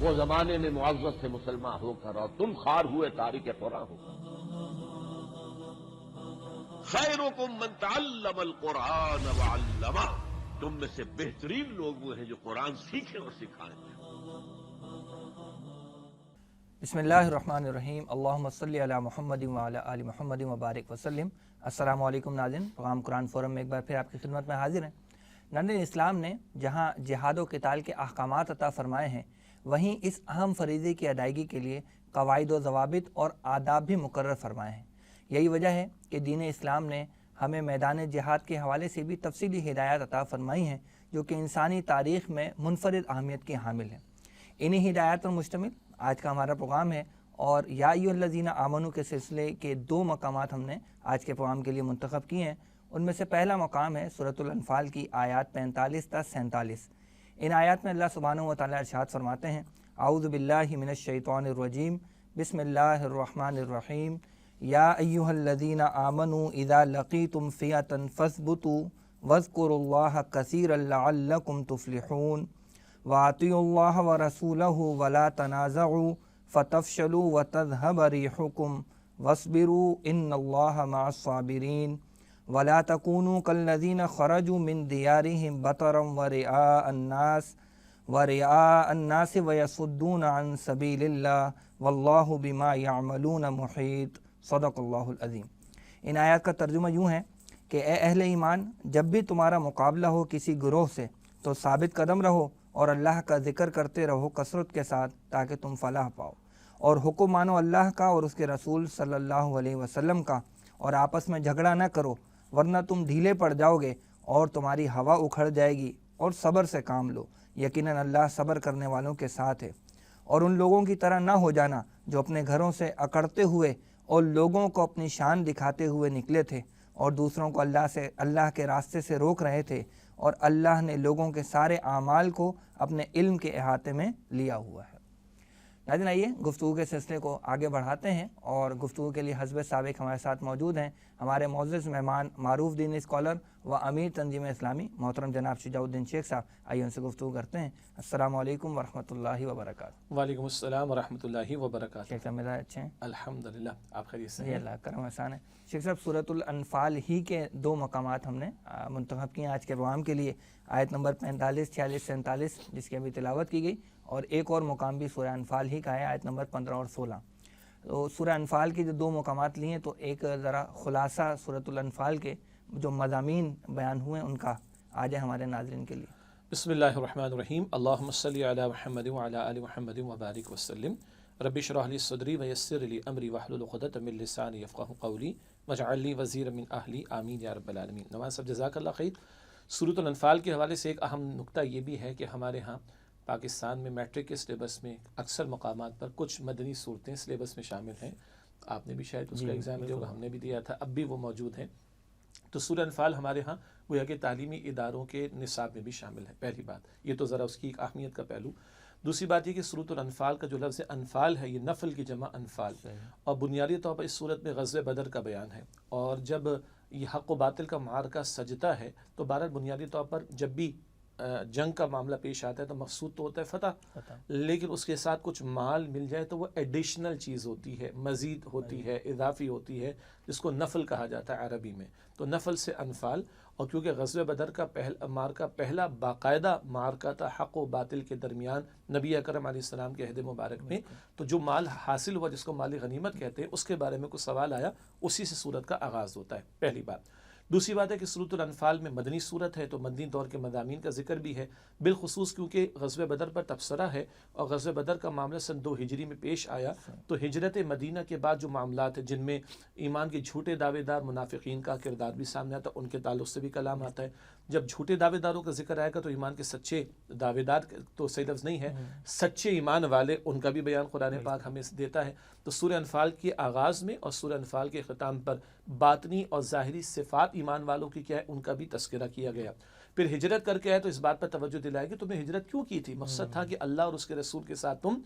وہ زمانے میں معزز سے مسلمان ہو کر اور تم خار ہوئے تارک قرآن ہو. خیرکم من تعلم القرآن وعلمہ، تم میں سے بہترین لوگ وہ ہیں جو قرآن سیکھیں اور سکھائیں. بسم اللہ الرحمن الرحیم. اللہم صلی علی محمد وعلی آل محمد وبارک وسلم. السلام علیکم ناظرین، پیغام قرآن فورم میں ایک بار پھر آپ کی خدمت میں حاضر ہیں. ناظرین، اسلام نے جہاں جہاد و قتال کے احکامات عطا فرمائے ہیں، وہیں اس اہم فریضے کی ادائیگی کے لیے قواعد و ضوابط اور آداب بھی مقرر فرمائے ہیں. یہی وجہ ہے کہ دین اسلام نے ہمیں میدان جہاد کے حوالے سے بھی تفصیلی ہدایات عطا فرمائی ہیں، جو کہ انسانی تاریخ میں منفرد اہمیت کی حامل ہیں. انہی ہدایات پر مشتمل آج کا ہمارا پروگرام ہے، اور یا ایھا الذین آمنوا کے سلسلے کے 2 مقامات ہم نے آج کے پروگرام کے لیے منتخب کیے ہیں. ان میں سے پہلا مقام ہے سورۃ الانفال کی آیات 45 تا 47. ان آیات میں اللہ سبحانہ و تعالیٰ ارشاد فرماتے ہیں: اعوذ باللہ من الشیطان الرجیم، بسم اللہ الرحمن الرحیم. یا ایھا الذین آمنوا اذا لقیتم فئۃ فاثبتوا واذکروا اللہ کثیرا لعلکم تفلحون. وَأَطِیعُوا اللَّهَ وَرَسُولَهُ وَلَا تَنَازَعُوا فَتَفْشَلُوا وَتَذْهَبَ رِيحُكُمْ وَاصْبِرُوا إِنَّ اللَّهَ مَعَ الصَّابِرِينَ. وَلَا تَكُونُوا كَالَّذِينَ خَرَجُوا مِنْ دِيَارِهِمْ بَطَرًا وَرِئَاءَ النَّاسِ وَيَصُدُّونَ عَنْ سَبِيلِ اللَّهِ وَاللَّهُ بِمَا يَعْمَلُونَ مُحِيطٌ. صدق اللہ العظیم. ان آیات کا ترجمہ یوں ہے کہ اے اہل ایمان، جب بھی تمہارا مقابلہ ہو کسی گروہ سے تو ثابت قدم رہو اور اللہ کا ذکر کرتے رہو کثرت کے ساتھ، تاکہ تم فلاح پاؤ. اور حکم مانو اللہ کا اور اس کے رسول صلی اللہ علیہ وسلم کا، اور آپس میں جھگڑا نہ کرو، ورنہ تم ڈھیلے پڑ جاؤ گے اور تمہاری ہوا اکھڑ جائے گی. اور صبر سے کام لو، یقیناً اللہ صبر کرنے والوں کے ساتھ ہے. اور ان لوگوں کی طرح نہ ہو جانا جو اپنے گھروں سے اکڑتے ہوئے اور لوگوں کو اپنی شان دکھاتے ہوئے نکلے تھے، اور دوسروں کو اللہ کے راستے سے روک رہے تھے، اور اللہ نے لوگوں کے سارے اعمال کو اپنے علم کے احاطے میں لیا ہوا ہے. ناظرین، آئیے گفتگو کے سلسلے کو آگے بڑھاتے ہیں، اور گفتگو کے لیے حسب سابق ہمارے ساتھ موجود ہیں ہمارے معزز مہمان، معروف دینی اسکالر و امیر تنظیم اسلامی محترم جناب شجاع الدین شیخ صاحب. آئیے ان سے گفتگو کرتے ہیں. السلام علیکم ورحمۃ اللہ وبرکاتہ. وعلیکم السلام ورحمۃ اللہ وبرکاتہ. شیخ صاحب مزاج اچھے ہیں؟ الحمدللہ، آپ خیریت سے جی ہیں؟ اللہ کرم احسان ہے. شیخ صاحب، سورۃ الانفال ہی کے 2 مقامات ہم نے منتخب کیے ہیں آج کے پروگرام کے لیے. آیت نمبر 45، 46، 47 جس کی ابھی تلاوت کی گئی، اور ایک اور مقام بھی سورہ انفال ہی کا ہے، آیت نمبر 15 اور 16. تو سورہ انفال کی جو 2 مقامات لیے ہیں، تو ایک ذرا خلاصہ سورۃ الانفال کے جو مضامین بیان ہوئے ان کا آ جائے ہمارے ناظرین کے لیے. بسم اللہ الرحمن الرحیم. اللہم صلی علی محمد وعلی آل محمد وبارک وسلم. رب اشرح لی صدری ویسر لی امری واحلل عقدۃ من لسانی یفقہوا قولی واجعل لی وزیرا من اہلی آمین یا رب العالمین. نواز صاحب جزاک اللہ خیر. سورۃ الانفال کے حوالے سے ایک اہم نکتہ یہ بھی ہے کہ ہمارے ہاں پاکستان میں میٹرک کے سلیبس میں اکثر مقامات پر کچھ مدنی صورتیں سلیبس میں شامل ہیں. آپ نے بھی شاید اس کا ایگزام دیا ہوگا، ہم نے بھی دیا تھا، اب بھی وہ موجود ہیں. تو سورہ انفال ہمارے ہاں گویا کہ تعلیمی اداروں کے نصاب میں بھی شامل ہے. پہلی بات یہ تو ذرا اس کی ایک اہمیت کا پہلو. دوسری بات یہ کہ سورۃ الانفال کا جو لفظ انفال ہے، یہ نفل کی جمع انفال، اور بنیادی طور پر اس صورت میں غزوہ بدر کا بیان ہے. اور جب یہ حق و باطل کا معرکہ سجتا ہے تو بہرحال بنیادی طور پر جب بھی جنگ کا معاملہ پیش آتا ہے تو مقصود تو ہوتا ہے فتح، لیکن اس کے ساتھ کچھ مال مل جائے تو وہ ایڈیشنل چیز ہوتی ہے، مزید ہوتی ہے، اضافی ہوتی ہے، جس کو نفل کہا جاتا ہے عربی میں. تو نفل سے انفال. اور کیونکہ غزوہ بدر کا معرکہ پہلا باقاعدہ معرکہ تھا حق و باطل کے درمیان نبی اکرم علیہ السلام کے عہد مبارک میں، تو جو مال حاصل ہوا جس کو مال غنیمت کہتے ہیں، اس کے بارے میں کچھ سوال آیا، اسی سے صورت کا آغاز ہوتا ہے. پہلی بات. دوسری بات ہے کہ سورۃ الانفال میں مدنی صورت ہے، تو مدنی دور کے مضامین کا ذکر بھی ہے، بالخصوص کیونکہ غزوہ بدر پر تبصرہ ہے، اور غزوہ بدر کا معاملہ سن 2 ہجری میں پیش آیا. تو ہجرت مدینہ کے بعد جو معاملات ہیں جن میں ایمان کے جھوٹے دعوے دار منافقین کا کردار بھی سامنے آتا ہے، ان کے تعلق سے بھی کلام آتا ہے. جب جھوٹے دعوے داروں کا ذکر آئے گا تو ایمان کے سچے دعوے دار تو صحیح لفظ نہیں ہے، سچے ایمان والے، ان کا بھی بیان قرآن پاک ہمیں دیتا ہے. تو سورہ انفال کے آغاز میں اور سورہ انفال کے ختام پر باطنی اور ظاہری صفات ایمان والوں کی کیا ہے، ان کا بھی تذکرہ کیا گیا. پھر ہجرت کر کے آئے تو اس بات پر توجہ دلائے کہ تم نے ہجرت کیوں کی تھی، مقصد تھا کہ اللہ اور اس کے رسول کے ساتھ تم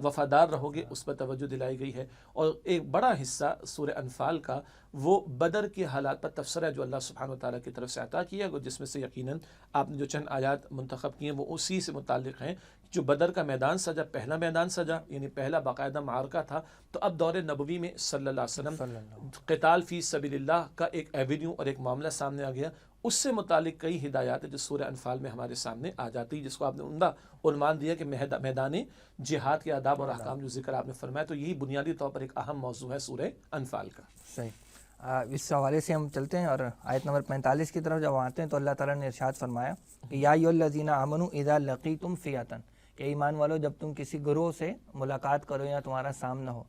وفادار رہو گے، اس پر توجہ دلائی گئی ہے۔ اور ایک بڑا حصہ سورہ انفال کا وہ بدر کے حالات پر تبصرہ ہے جو اللہ سبحانہ وتعالیٰ کی طرف سے عطا کیا گیا، جس میں سے یقیناً آپ نے جو چند آیات منتخب کی ہیں وہ اسی سے متعلق ہیں۔ جو بدر کا میدان سجا، پہلا میدان سجا، یعنی پہلا باقاعدہ معرکہ تھا، تو اب دور نبوی میں صلی اللہ علیہ وسلم قتال فی سبیل اللہ کا ایک ایونیو اور ایک معاملہ سامنے آ گیا۔ اس سے متعلق کئی ہدایات ہیں جو سورہ انفال میں ہمارے سامنے آ جاتی ہے، جس کو آپ نے عمدہ عنوان دیا کہ میدان جہاد کے آداب اور احکام جو ذکر آپ نے فرمایا، تو یہی بنیادی طور پر ایک اہم موضوع ہے سورہ انفال کا۔ صحیح، اس حوالے سے ہم چلتے ہیں اور آیت نمبر 45 کی طرف جب آتے ہیں تو اللہ تعالیٰ نے ارشاد فرمایا کہ یا ایھا الذین آمنوا اذا لقیتم فئۃ، کہ ایمان والو جب تم کسی گروہ سے ملاقات کرو یا تمہارا سامنا ہو،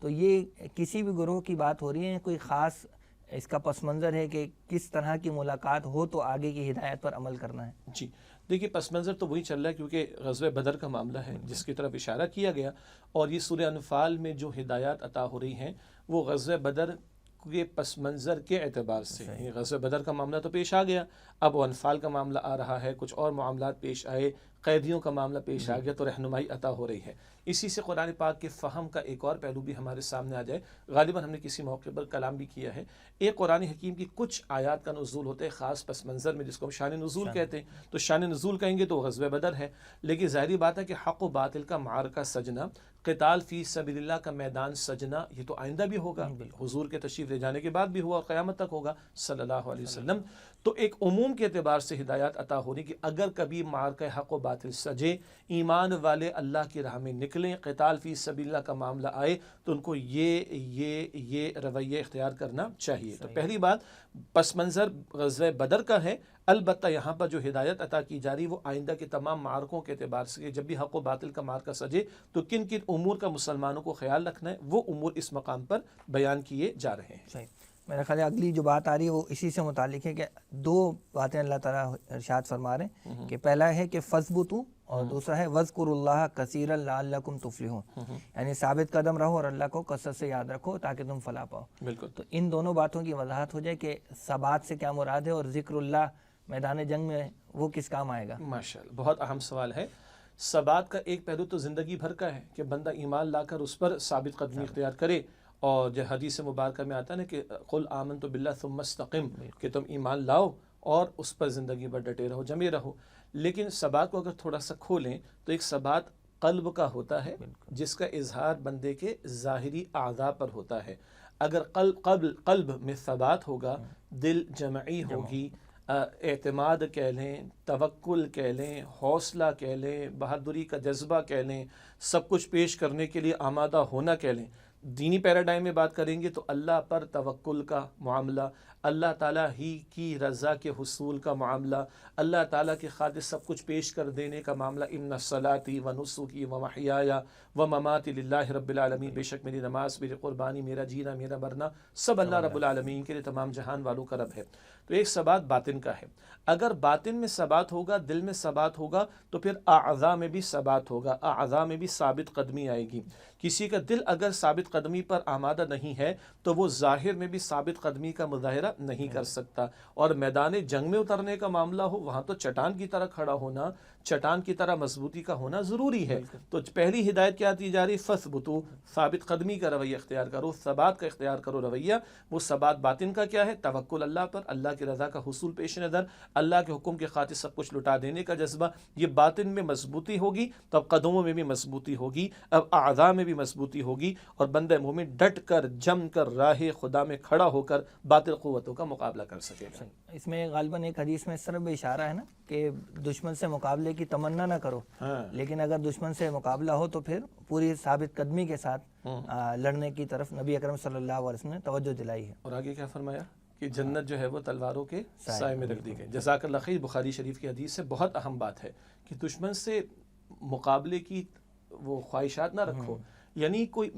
تو یہ کسی بھی گروہ کی بات ہو رہی ہے، کوئی خاص اس کا پس منظر ہے کہ کس طرح کی ملاقات ہو تو آگے کی ہدایت پر عمل کرنا ہے؟ جی دیکھیے، پس منظر تو وہی چل رہا ہے کیونکہ غزوہ بدر کا معاملہ ہے جس کی طرف اشارہ کیا گیا، اور یہ سورہ انفال میں جو ہدایات عطا ہو رہی ہیں وہ غزوہ بدر کے پس منظر کے اعتبار سے، یہ غزوہ بدر کا معاملہ تو پیش آ گیا، اب وہ انفال کا معاملہ آ رہا ہے، کچھ اور معاملات پیش آئے، قیدیوں کا معاملہ پیش آ گیا، تو رہنمائی عطا ہو رہی ہے۔ اسی سے قرآن پاک کے فہم کا ایک اور پہلو بھی ہمارے سامنے آ جائے، غالباً ہم نے کسی موقع پر کلام بھی کیا ہے۔ ایک قرآن حکیم کی کچھ آیات کا نزول ہوتا ہے خاص پس منظر میں، جس کو ہم شان نزول کہتے ہیں، تو شان نزول کہیں گے تو غزوہ بدر ہے، لیکن ظاہری بات ہے کہ حق و باطل کا معرکہ سجنا، قتال فی سبیل اللہ کا میدان سجنا، یہ تو آئندہ بھی ہوگا، حضور کے تشریف لے جانے کے بعد بھی ہوا اور قیامت تک ہوگا صلی اللہ علیہ وسلم۔ تو ایک عموم کے اعتبار سے ہدایات عطا ہو رہی کہ اگر کبھی معرکہ حق و باطل سجے، ایمان والے اللہ کی راہ میں نکلیں، قتال فی سبیل اللہ کا معاملہ آئے، تو ان کو یہ رویہ اختیار کرنا چاہیے۔ تو پہلی بات پس منظر غزوہ بدر کا ہے، البتہ یہاں پر جو ہدایت عطا کی جا رہی وہ آئندہ کے تمام معرکوں کے اعتبار سے، جب بھی حق و باطل کا معرکہ سجے تو کن کن امور کا مسلمانوں کو خیال رکھنا ہے، وہ امور اس مقام پر بیان کیے جا رہے ہیں۔ صحیح، میرا خیال ہے اگلی جو بات آ رہی ہے وہ اسی سے متعلق ہے کہ دو باتیں اللہ تعالیٰ ارشاد فرما رہے ہیں کہ پہلا ہے کہ فَاثْبُتُوا، اور دوسرا ہے وَاذْكُرُوا اللَّهَ كَثِيرًا لَعَلَّكُمْ تُفْلِحُونَ، یعنی ثابت قدم رہو اور اللہ کو کثرت سے یاد رکھو تاکہ تم فلاح پاؤ۔ بالکل، تو ان دونوں باتوں کی وضاحت ہو جائے کہ ثبات سے کیا مراد ہے، اور ذکر اللہ میدان جنگ میں وہ کس کام آئے گا؟ ماشاءاللہ، بہت اہم سوال ہے۔ ثبات کا ایک پہلو تو زندگی بھر کا ہے کہ بندہ ایمان لا کر اس پر ثابت قدمی اختیار کرے، اور جو حدیث مبارکہ میں آتا ہے نا کہ قل آمنت باللہ ثم استقم، کہ تم ایمان لاؤ اور اس پر زندگی بھر ڈٹے رہو، جمے رہو۔ لیکن ثبات کو اگر تھوڑا سا کھولیں تو ایک ثبات قلب کا ہوتا ہے جس کا اظہار بندے کے ظاہری اعضاء پر ہوتا ہے۔ اگر قلب میں ثبات ہوگا، دل جمعی ہوگی، اعتماد کہہ لیں، توکل کہہ لیں، حوصلہ کہہ لیں، بہادری کا جذبہ کہہ لیں، سب کچھ پیش کرنے کے لیے آمادہ ہونا کہہ لیں۔ دینی پیراڈائم میں بات کریں گے تو اللہ پر توکل کا معاملہ، اللہ تعالیٰ ہی کی رضا کے حصول کا معاملہ، اللہ تعالیٰ کے خاطر سب کچھ پیش کر دینے کا معاملہ، ان صلاتی و نسکی و محیای و مماتی للہ رب العالمین، بے شک میری نماز، میری قربانی، میرا جینا، میرا مرنا سب اللہ رب العالمین کے لیے، تمام جہان والوں کا رب ہے۔ تو ایک ثبات باطن کا ہے۔ اگر باطن میں ثبات ہوگا، دل میں ثبات ہوگا، تو پھر اعضاء میں بھی ثبات ہوگا، اعضاء میں بھی ثابت قدمی آئے گی۔ کسی کا دل اگر ثابت قدمی پر آمادہ نہیں ہے تو وہ ظاہر میں بھی ثابت قدمی کا مظاہرہ نہیں کر سکتا، اور میدان جنگ میں اترنے کا معاملہ ہو، وہاں تو چٹان کی طرح کھڑا ہونا، چٹان کی طرح مضبوطی کا ہونا ضروری ہے۔ تو پہلی ہدایت کیا دی جا رہی؟ فَاثْبُتُوا، ثابت قدمی کا رویہ اختیار کرو، ثبات کا اختیار کرو رویہ۔ وہ ثبات باطن کا کیا ہے؟ توکل اللہ پر، اللہ کی رضا کا حصول پیش نظر، اللہ کے حکم کے خاطر سب کچھ لٹا دینے کا جذبہ، یہ باطن میں مضبوطی ہوگی تو اب قدموں میں بھی مضبوطی ہوگی، اب اعضاء میں بھی مضبوطی ہوگی، اور بندہ مومن ڈٹ کر جم کر راہ خدا میں کھڑا ہو کر باطل قوتوں کا مقابلہ کر سکے گا۔ اس میں غالباً ایک حدیث میں اس طرف بھی اشارہ ہے نا کہ دشمن سے مقابلے کی تمنا نہ کرو، لیکن اگر دشمن سے مقابلہ ہو تو پھر پوری ثابت قدمی کے ساتھ لڑنے کی طرف نبی اکرم صلی اللہ علیہ وسلم نے توجہ دلائی ہے۔ اور آگے کیا فرمایا کہ جنت جو ہے وہ تلواروں کے سائے میں رکھ دی گئی۔ جزاک اللہ خیر، بخاری شریف کی حدیث سے بہت اہم بات ہے کہ دشمن سے مقابلے کی وہ خواہشات نہ رکھو، یعنی کوئی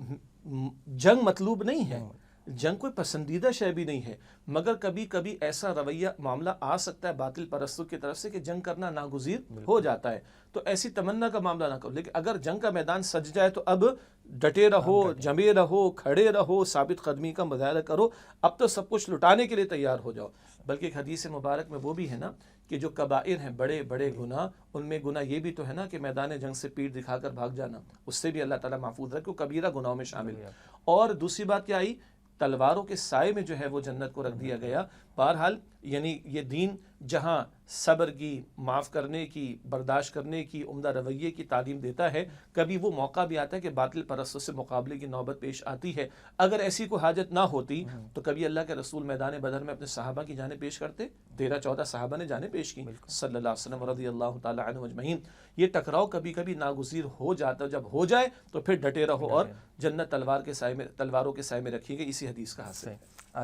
جنگ مطلوب نہیں ہے، جنگ کوئی پسندیدہ شے بھی نہیں ہے، مگر کبھی کبھی ایسا رویہ معاملہ آ سکتا ہے باطل پرستوں کی طرف سے کہ جنگ کرنا ناگزیر ہو جاتا ہے، تو ایسی تمنا کا معاملہ نہ کرو، لیکن اگر جنگ کا میدان سج جائے تو اب ڈٹے رہو، جمے رہو، کھڑے رہو، ثابت قدمی کا مظاہرہ کرو، اب تو سب کچھ لٹانے کے لیے تیار ہو جاؤ۔ بلکہ ایک حدیث مبارک میں وہ بھی ہے نا کہ جو کبائر ہیں، بڑے بڑے گناہ، ان میں گناہ یہ بھی تو ہے نا کہ میدان جنگ سے پیٹ دکھا کر بھاگ جانا، اس سے بھی اللہ تعالیٰ محفوظ رکھے، وہ کبیرہ گناہوں میں شامل ہے۔ اور دوسری بات کیا آئی؟ تلواروں کے سائے میں جو ہے وہ جنت کو رکھ دیا گیا۔ بہرحال یعنی یہ دین جہاں صبر کی، معاف کرنے کی، برداشت کرنے کی، عمدہ رویے کی تعلیم دیتا ہے، کبھی وہ موقع بھی آتا ہے کہ باطل پرستوں سے مقابلے کی نوبت پیش آتی ہے۔ اگر ایسی کوئی حاجت نہ ہوتی تو کبھی اللہ کے رسول میدان بدر میں اپنے صحابہ کی جانیں پیش کرتے؟ 13-14 صحابہ نے جانیں پیش کی صلی اللہ علیہ وسلم رضی اللہ تعالی عنہ اجمعین۔ یہ ٹکراؤ کبھی کبھی ناگزیر ہو جاتا، جب ہو جائے تو پھر ڈٹے رہو اور جنت تلواروں کے سائے میں رکھی گئی، اسی حدیث کا حاصل ہے۔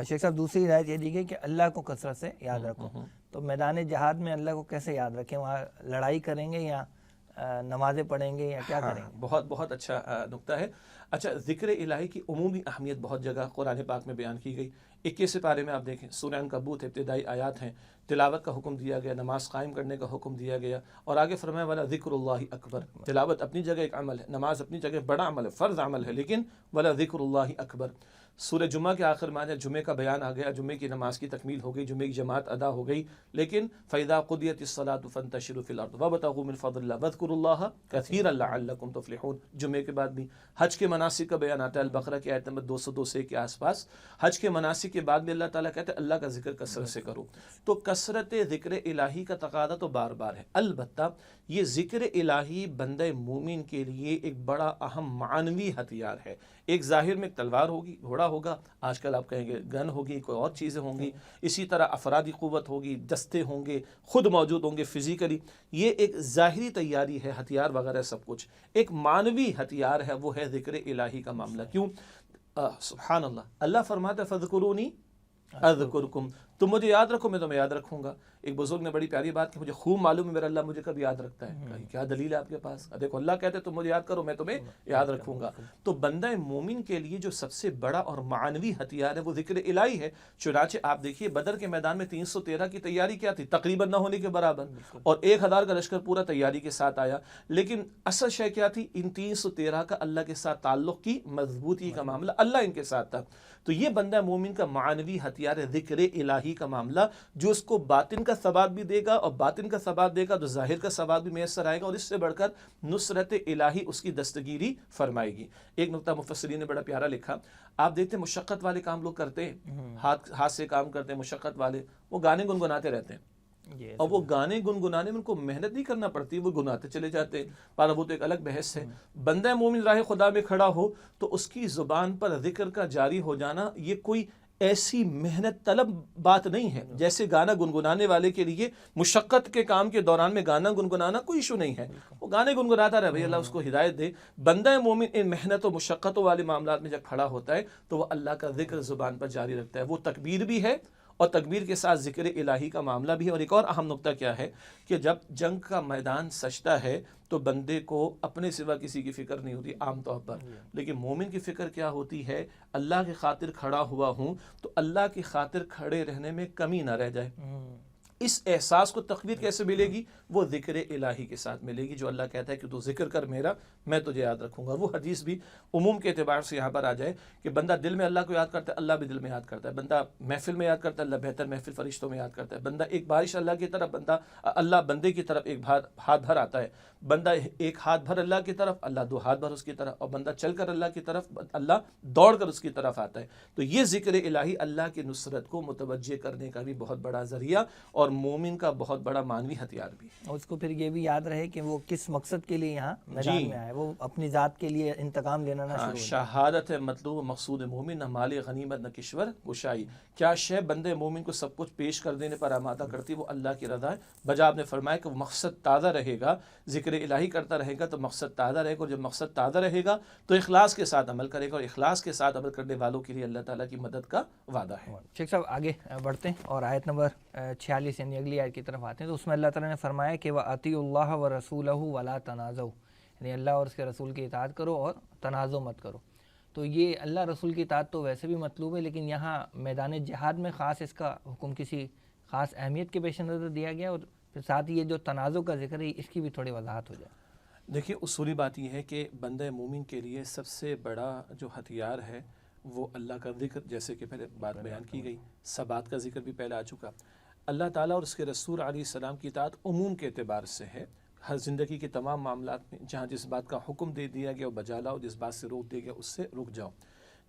شیخ صاحب دوسری ہدایت یہ دی گئی کہ اللہ کو کثرت سے یاد رکھو، تو میدان جہاد میں اللہ کو کیسے یاد رکھیں؟ وہاں لڑائی کریں گے یا نمازیں پڑھیں گے یا کیا کریں گے؟ بہت بہت اچھا نکتہ ہے۔ اچھا، ذکر الہی کی عمومی اہمیت بہت جگہ قرآن پاک میں بیان کی گئی۔ 21 پارے میں آپ دیکھیں، سورہ عنکبوت ابتدائی آیات ہیں، تلاوت کا حکم دیا گیا، نماز قائم کرنے کا حکم دیا گیا، اور آگے فرمایا والا ذکر اللہ اکبر۔ تلاوت اپنی جگہ ایک عمل ہے، نماز اپنی جگہ بڑا عمل ہے، فرض عمل ہے، لیکن والا ذکر اللہ اکبر۔ سورہ جمعہ کے آخر میں جمعے کا بیان آ گیا، جمعے کی نماز کی تکمیل ہو گئی، جمعے کی جماعت ادا ہو گئی، لیکن فَإِذَا قُضِيَتِ الصَّلَاةُ فَانتَشِرُوا فِي الْأَرْضِ وَابْتَغُوا مِن فَضْلِ اللَّهِ وَاذْكُرُوا اللَّهَ كَثِيرًا لَعَلَّكُمْ تُفْلِحُونَ۔ جمعے کے بعد بھی حج کے مناسک کا بیان آتا ہے، البقرہ کی آیت نمبر 202 سے کے آس پاس۔ حج کے مناسک کے بعد بھی اللہ تعالیٰ کہتے ہیں اللہ کا ذکر کثرت سے کرو، تو کثرت ذکر الہی کا تقاضا تو بار بار ہے۔ البتہ یہ ذکر الہی بندہ مومن کے لیے ایک بڑا اہم معنوی ہتھیار ہے۔ ایک ظاہر میں ایک تلوار ہوگی، گھوڑا ہوگا، آج کل آپ کہیں گے گن ہوگی، کوئی اور چیزیں ہوں گی، اسی طرح افرادی قوت ہوگی، دستے ہوں گے، خود موجود ہوں گے فزیکلی، یہ ایک ظاہری تیاری ہے، ہتھیار وغیرہ سب کچھ۔ ایک معنوی ہتھیار ہے، وہ ہے ذکر الہی کا معاملہ۔ کیوں؟ سبحان اللہ، اللہ فرماتا ہے فَاذْكُرُونِي اذکرکم، تم مجھے یاد رکھو میں تمہیں یاد رکھوں گا۔ ایک بزرگ نے بڑی پیاری بات کی، مجھے خوب معلوم ہے میرا اللہ مجھے کب یاد رکھتا ہے۔ کہا کیا دلیل ہے آپ کے پاس؟ دیکھو اللہ کہتے ہیں تم مجھے یاد کرو میں تمہیں یاد رکھوں گا۔ تو بندہ مومن کے لیے جو سب سے بڑا اور معنوی ہتھیار ہے وہ ذکر الہی ہے۔ چنانچہ آپ دیکھیے بدر کے میدان میں 313 کی تیاری کیا تھی؟ تقریباً نہ ہونے کے برابر، اور 1000 کا لشکر پورا تیاری کے ساتھ آیا، لیکن اصل شے کیا تھی؟ ان 313 کا اللہ کے ساتھ تعلق کی مضبوطی کا معاملہ، اللہ ان کے ساتھ تھا۔ تو یہ بندہ مومن کا معنوی ہتھیار ہے ذکر الہی کا معاملہ، جو اس کو باطن کا ثبات بھی دے گا، اور باطن کا ثبات دے گا تو ظاہر کا ثبات بھی میسر آئے گا، اور اس سے بڑھ کر نصرت الہی اس کی دستگیری فرمائے گی۔ ایک نقطہ مفسرین نے بڑا پیارا لکھا، آپ دیکھتے ہیں مشقت والے کام لوگ کرتے ہیں، ہاتھ سے کام کرتے ہیں، مشقت والے وہ گانے گنگناتے رہتے ہیں، اور وہ گانے گنگنانے میں ان کو محنت نہیں کرنا پڑتی، وہ گناتے چلے جاتے ہیں، پر وہ تو ایک الگ بحث ہے۔ بندہ مومن راہ خدا میں کھڑا ہو تو اس کی زبان پر ذکر کا جاری ہو جانا یہ کوئی ایسی محنت طلب بات نہیں ہے، جیسے گانا گنگنانے والے کے لیے مشقت کے کام کے دوران میں گانا گنگنانا کوئی ایشو نہیں ہے، وہ گانے گنگناتا رہے، بھائی اللہ اس کو ہدایت دے۔ بندہ مومن ان محنت و مشقتوں والے معاملات میں جب کھڑا ہوتا ہے تو وہ اللہ کا ذکر زبان پر جاری رکھتا ہے، وہ تکبیر بھی ہے اور تکبیر کے ساتھ ذکر الہی کا معاملہ بھی ہے۔ اور ایک اور اہم نقطہ کیا ہے کہ جب جنگ کا میدان سجتا ہے تو بندے کو اپنے سوا کسی کی فکر نہیں ہوتی عام طور پر، لیکن مومن کی فکر کیا ہوتی ہے؟ اللہ کی خاطر کھڑا ہوا ہوں تو اللہ کی خاطر کھڑے رہنے میں کمی نہ رہ جائے۔ اس احساس کو تقویت کیسے ملے گی؟ وہ ذکر الہی کے ساتھ ملے گی، جو اللہ کہتا ہے کہ تو ذکر کر میرا، میں تجھے یاد رکھوں گا۔ وہ حدیث بھی عموم کے اعتبار سے یہاں پر آ جائے کہ بندہ دل میں اللہ کو یاد کرتا ہے، اللہ بھی دل میں یاد کرتا ہے، بندہ محفل میں یاد کرتا ہے، اللہ بہتر محفل فرشتوں میں یاد کرتا ہے، بندہ ایک بارش اللہ کی طرف، اللہ بندے کی طرف ایک ہاتھ بھر آتا ہے، بندہ ایک ہاتھ بھر اللہ کی طرف، اللہ 2 ہاتھ بھر اس کی طرف، اور بندہ چل کر اللہ کی طرف، اللہ دوڑ کر اس کی طرف آتا ہے۔ تو یہ ذکر الہی اللہ کی نصرت کو متوجہ کرنے کا بھی بہت بڑا ذریعہ اور مومن کا بہت بڑا معنوی ہتھیار بھی ہے۔ اس کو پھر یہ بھی یاد رہے کہ وہ کس مقصد کے لیے یہاں میدان میں آئے، وہ اپنی ذات کے لیے انتقام لینا نہ شروع۔ شہادت ہے مطلوب مقصود مومن، نہ مال غنیمت نہ کشور گشائی۔ کیا شے بندے مومن کو سب کچھ پیش کر دینے پر آمادہ کرتی؟ وہ اللہ کی رضا ہے۔ بجا آپ نے فرمایا کہ وہ مقصد تازہ رہے گا، ذکر الہی کرتا رہے گا تو مقصد تازہ رہے گا، اور جب مقصد تازہ رہے گا تو اخلاص کے ساتھ عمل کرے گا، اور اخلاص کے ساتھ عمل کرنے والوں کے لیے اللہ تعالیٰ کی مدد کا وعدہ ہے۔ شیخ صاحب آگے بڑھتے ہیں اور آیت نمبر 46 یعنی اگلی آیت کی طرف آتے ہیں، تو اس میں اللہ تعالیٰ نے فرمایا کہ وَأَطِیعُوا اللَّهَ وَرَسُولَهُ وَلَا تَنَازَعُوا، یعنی اللہ اور اس کے رسول کی اطاعت کرو اور تنازع مت کرو۔ تو یہ اللہ رسول کی اطاعت تو ویسے بھی مطلوب ہے، لیکن یہاں میدان جہاد میں خاص اس کا حکم کسی خاص اہمیت کے پیش نظر دیا گیا، اور پھر ساتھ ہی یہ جو تنازع کا ذکر ہے اس کی بھی تھوڑی وضاحت ہو جائے۔ دیکھیے اصولی بات یہ ہے کہ بندہ مومن کے لیے سب سے بڑا جو ہتھیار ہے وہ اللہ کا ذکر، جیسے کہ پہلے بات بیان کی گئی، ثبات کا ذکر بھی پہلے آ چکا۔ اللہ تعالیٰ اور اس کے رسول علیہ السلام کی اطاعت عموم کے اعتبار سے ہے، ہر زندگی کے تمام معاملات میں جہاں جس بات کا حکم دے دیا گیا وہ بجا لاؤ، جس بات سے روک دیا گیا اس سے رک جاؤ۔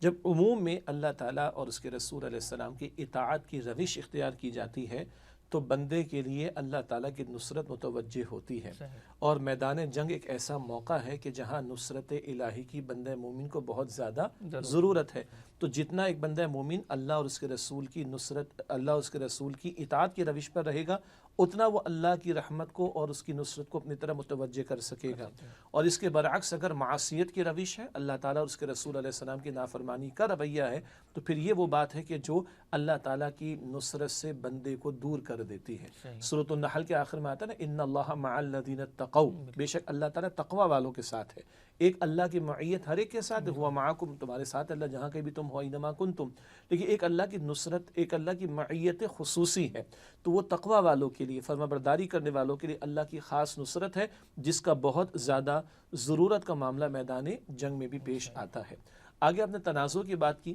جب عموم میں اللہ تعالیٰ اور اس کے رسول علیہ السلام کی اطاعت کی روش اختیار کی جاتی ہے تو بندے کے لیے اللہ تعالیٰ کی نصرت متوجہ ہوتی ہے، اور میدان جنگ ایک ایسا موقع ہے کہ جہاں نصرت الہی کی بندہ مومن کو بہت زیادہ ضرورت ہے۔ تو جتنا ایک بندہ مومن اللہ اور اس کے رسول کی نصرت، اللہ اور اس کے رسول کی اطاعت کی روش پر رہے گا، اتنا وہ اللہ کی رحمت کو اور اس کی نصرت کو اپنی طرح متوجہ کر سکے گا۔ اور اس کے برعکس اگر معصیت کی روش ہے، اللہ تعالیٰ اور اس کے رسول علیہ السلام کی نافرمانی کا رویہ ہے، تو پھر یہ وہ بات ہے کہ جو اللہ تعالیٰ کی نصرت سے بندے کو دور کر دیتی ہے۔ سورۃ النحل کے آخر میں آتا ہے نا، ان اللہ مع الذین اتقوا، بے شک اللہ تعالیٰ تقوی والوں کے ساتھ ہے۔ ایک اللہ کی معیت ہر ایک کے ساتھ، ہوا معکم، تمہارے ساتھ اللہ جہاں کہیں بھی تم ہو، اینما کنتم، لیکن ایک اللہ کی نصرت، ایک اللہ کی معیت خصوصی ہے، تو وہ تقوی والوں کے لیے، فرما برداری کرنے والوں کے لیے اللہ کی خاص نصرت ہے، جس کا بہت زیادہ ضرورت کا معاملہ میدان جنگ میں بھی پیش آتا ہے۔ آگے آپ نے تنازع کی بات کی،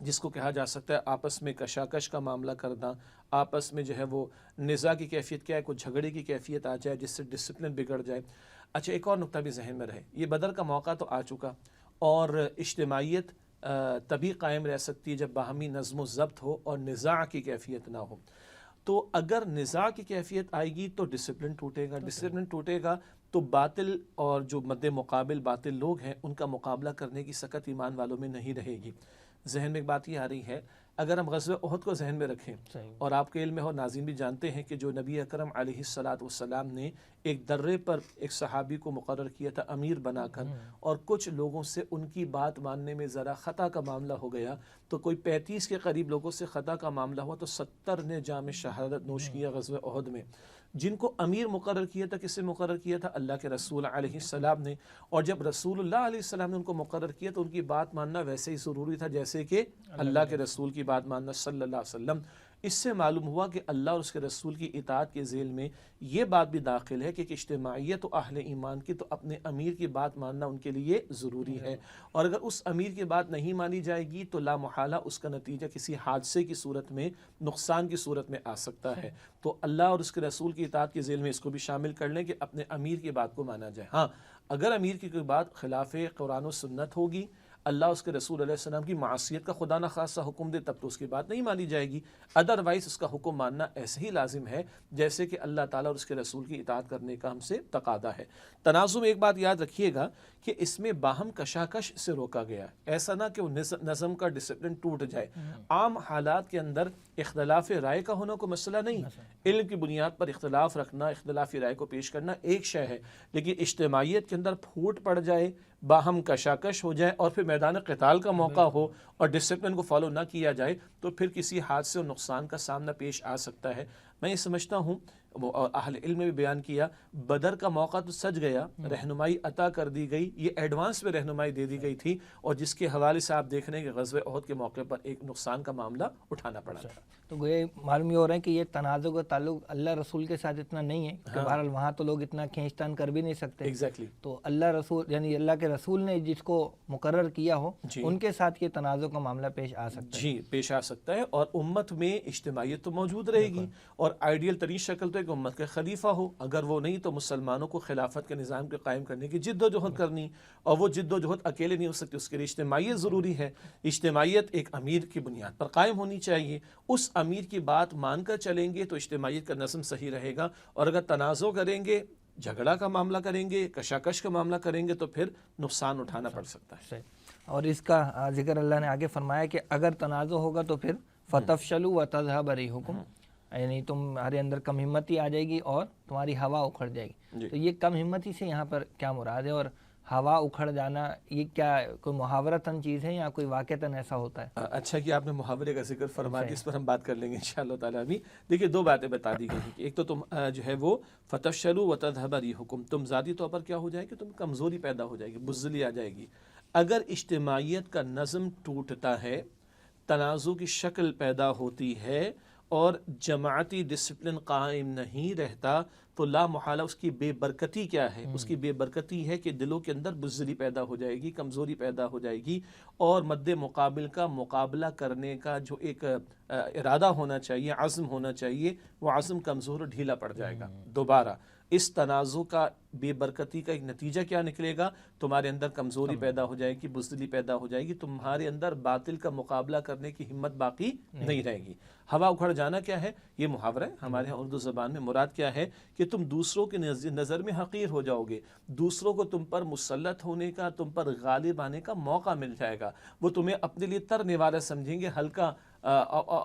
جس کو کہا جا سکتا ہے آپس میں کشاکش کا معاملہ کرنا، آپس میں جو ہے وہ نزاع کی کیفیت کیا ہے، کوئی جھگڑے کی کیفیت آ جائے جس سے ڈسپلن بگڑ جائے۔ اچھا ایک اور نقطہ بھی ذہن میں رہے، یہ بدر کا موقع تو آ چکا، اور اجتماعیت تبھی قائم رہ سکتی ہے جب باہمی نظم و ضبط ہو اور نزاع کی کیفیت نہ ہو۔ تو اگر نزاع کی کیفیت آئے گی تو ڈسپلن ٹوٹے گا، ڈسپلن ٹوٹے گا تو باطل اور جو مد مقابل باطل لوگ ہیں ان کا مقابلہ کرنے کی سکت ایمان والوں میں نہیں رہے گی۔ ذہن میں ایک بات یہ آ رہی ہے، اگر ہم غزوہ احد کو ذہن میں رکھیں، اور آپ کے علم میں ہو، ناظرین بھی جانتے ہیں کہ جو نبی اکرم علیہ السلام نے ایک درے پر ایک صحابی کو مقرر کیا تھا امیر بنا کر، اور کچھ لوگوں سے ان کی بات ماننے میں ذرا خطا کا معاملہ ہو گیا، تو کوئی 35 کے قریب لوگوں سے خطا کا معاملہ ہوا تو 70 نے جام شہادت نوش کیا غزوہ احد میں۔ جن کو امیر مقرر کیا تھا، کس سے مقرر کیا تھا؟ اللہ کے رسول علیہ السلام نے، اور جب رسول اللہ علیہ السلام نے ان کو مقرر کیا تو ان کی بات ماننا ویسے ہی ضروری تھا جیسے کہ اللہ کے رسول کی بات ماننا صلی اللہ علیہ وسلم۔ اس سے معلوم ہوا کہ اللہ اور اس کے رسول کی اطاعت کے ذیل میں یہ بات بھی داخل ہے کہ اجتماعیت و اہل ایمان کی تو اپنے امیر کی بات ماننا ان کے لیے ضروری ہے، اور اگر اس امیر کی بات نہیں مانی جائے گی تو لا محالہ اس کا نتیجہ کسی حادثے کی صورت میں، نقصان کی صورت میں آ سکتا ہے۔ تو اللہ اور اس کے رسول کی اطاعت کے ذیل میں اس کو بھی شامل کر لیں کہ اپنے امیر کی بات کو مانا جائے۔ ہاں اگر امیر کی کوئی بات خلاف قرآن و سنت ہوگی، اللہ اس کے رسول علیہ السلام کی معصیت کا خدا نہ خاصہ حکم دے، تب تو اس کی بات نہیں مانی جائے گی، ادروائز اس کا حکم ماننا ایسے ہی لازم ہے جیسے کہ اللہ تعالیٰ اور اس کے رسول کی اطاعت کرنے کا ہم سے تقاضا ہے۔ تنازع میں ایک بات یاد رکھیے گا کہ اس میں باہم کشاکش سے روکا گیا ہے، ایسا نہ کہ وہ نظم کا ڈسپلن ٹوٹ جائے۔ عام حالات کے اندر اختلاف رائے کا ہونا کوئی مسئلہ نہیں، علم کی بنیاد پر اختلاف رکھنا، اختلافی رائے کو پیش کرنا ایک شے ہے، لیکن اجتماعیت کے اندر پھوٹ پڑ جائے، باہم کشاکش ہو جائے اور پھر میدان قتال کا موقع ہو اور ڈسپلن کو فالو نہ کیا جائے تو پھر کسی حادثے اور نقصان کا سامنا پیش آ سکتا ہے۔ میں یہ سمجھتا ہوں، اور اہل علم نے بھی بیان کیا، بدر کا موقع تو سج گیا، رہنمائی عطا کر دی گئی، یہ ایڈوانس میں رہنمائی دے دی گئی تھی، اور جس کے حوالے سے آپ دیکھ رہے ہیں کہ غزوہ احد کے موقع پر ایک نقصان کا معاملہ اٹھانا پڑا تھا۔ تو گویا معلوم یہ ہو رہا ہے کہ یہ تنازع کا تعلق اللہ رسول کے ساتھ اتنا نہیں ہے کہ بہرحال وہاں تو لوگ اتنا کھینچ تان کر بھی نہیں سکتے، ایگزیکٹلی، تو اللہ رسول یعنی اللہ کے رسول نے جس کو مقرر کیا ہو ان کے ساتھ یہ تنازع کا معاملہ پیش آ سکتا ہے۔ جی پیش آ سکتا ہے، اور امت میں اجتماعیت تو موجود رہے گی، اور آئیڈیل ترین شکل تو ایک امت کا خلیفہ ہو، اگر وہ نہیں تو مسلمانوں کو خلافت کے نظام کے قائم کرنے کی جد و جہد کرنی، اور وہ جد و جہد اکیلے نہیں ہو سکتی، اس کے لیے اجتماعیت ضروری ہے۔ اجتماعیت ایک امیر کی بنیاد پر قائم ہونی چاہیے، اس امیر کی بات مان کر چلیں گے تو اجتماعیت کا نظم صحیح رہے گا، اور اگر تنازع کریں گے، جھگڑا کا معاملہ کریں گے، کشاکش کا معاملہ کریں گے تو پھر نقصان اٹھانا پڑ سکتا ہے۔ اور اس کا ذکر اللہ نے آگے فرمایا کہ اگر تنازع ہوگا تو پھر فتفشلوا وتذهب ريحكم، یعنی تمہارے اندر کم ہمتی آ جائے گی اور تمہاری ہوا اکھڑ جائے گی۔ تو یہ کم ہمتی سے یہاں پر کیا مراد ہے، اور ہوا اکھڑ جانا یہ کیا کوئی محاورتاً چیز ہے یا کوئی واقعتاً ایسا ہوتا ہے؟ اچھا کہ آپ نے محاورے کا ذکر فرما دیا، اس پر ہم بات کر لیں گے انشاءاللہ تعالیٰ ابھی۔ دیکھیے دو باتیں بتا دی گئی ہیں، ایک تو تم جو ہے وہ فتفشلوا وتذهب ريحكم، تم ذاتی طور پر کیا ہو جائے گی، تم کمزوری پیدا ہو جائے گی، بزدلی آ جائے گی۔ اگر اجتماعیت کا نظم ٹوٹتا ہے، تنازع کی شکل پیدا ہوتی ہے اور جماعتی ڈسپلن قائم نہیں رہتا تو لا محالہ اس کی بے برکتی کیا ہے؟ اس کی بے برکتی ہے کہ دلوں کے اندر بزدلی پیدا ہو جائے گی، کمزوری پیدا ہو جائے گی، اور مد مقابل کا مقابلہ کرنے کا جو ایک ارادہ ہونا چاہیے، عزم ہونا چاہیے، وہ عزم کمزور اور ڈھیلا پڑ جائے گا۔ دوبارہ اس تنازع کا بے برکتی کا ایک نتیجہ کیا نکلے گا؟ تمہارے اندر کمزوری پیدا ہو جائے گی، بزدلی پیدا ہو جائے گی، تمہارے اندر باطل کا مقابلہ کرنے کی ہمت باقی نہیں رہے گی۔ ہوا اکھڑ جانا کیا ہے؟ یہ محاورہ ہے ہمارے یہاں اردو زبان میں۔ مراد کیا ہے کہ تم دوسروں کی نظر میں حقیر ہو جاؤ گے، دوسروں کو تم پر مسلط ہونے کا، تم پر غالب آنے کا موقع مل جائے گا، وہ تمہیں اپنے لیے تر نوالہ سمجھیں گے، ہلکا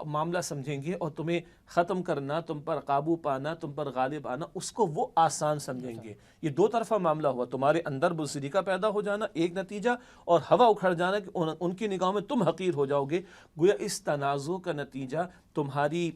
معاملہ سمجھیں گے، اور تمہیں ختم کرنا، تم پر قابو پانا، تم پر غالب آنا، اس کو وہ آسان سمجھیں گے۔ یہ دو طرفہ معاملہ ہوا، تمہارے اندر بزدلی کا پیدا ہو جانا ایک نتیجہ، اور ہوا اکھڑ جانا کہ ان کی نگاہوں میں تم حقیر ہو جاؤ گے۔ گویا اس تنازع کا نتیجہ تمہاری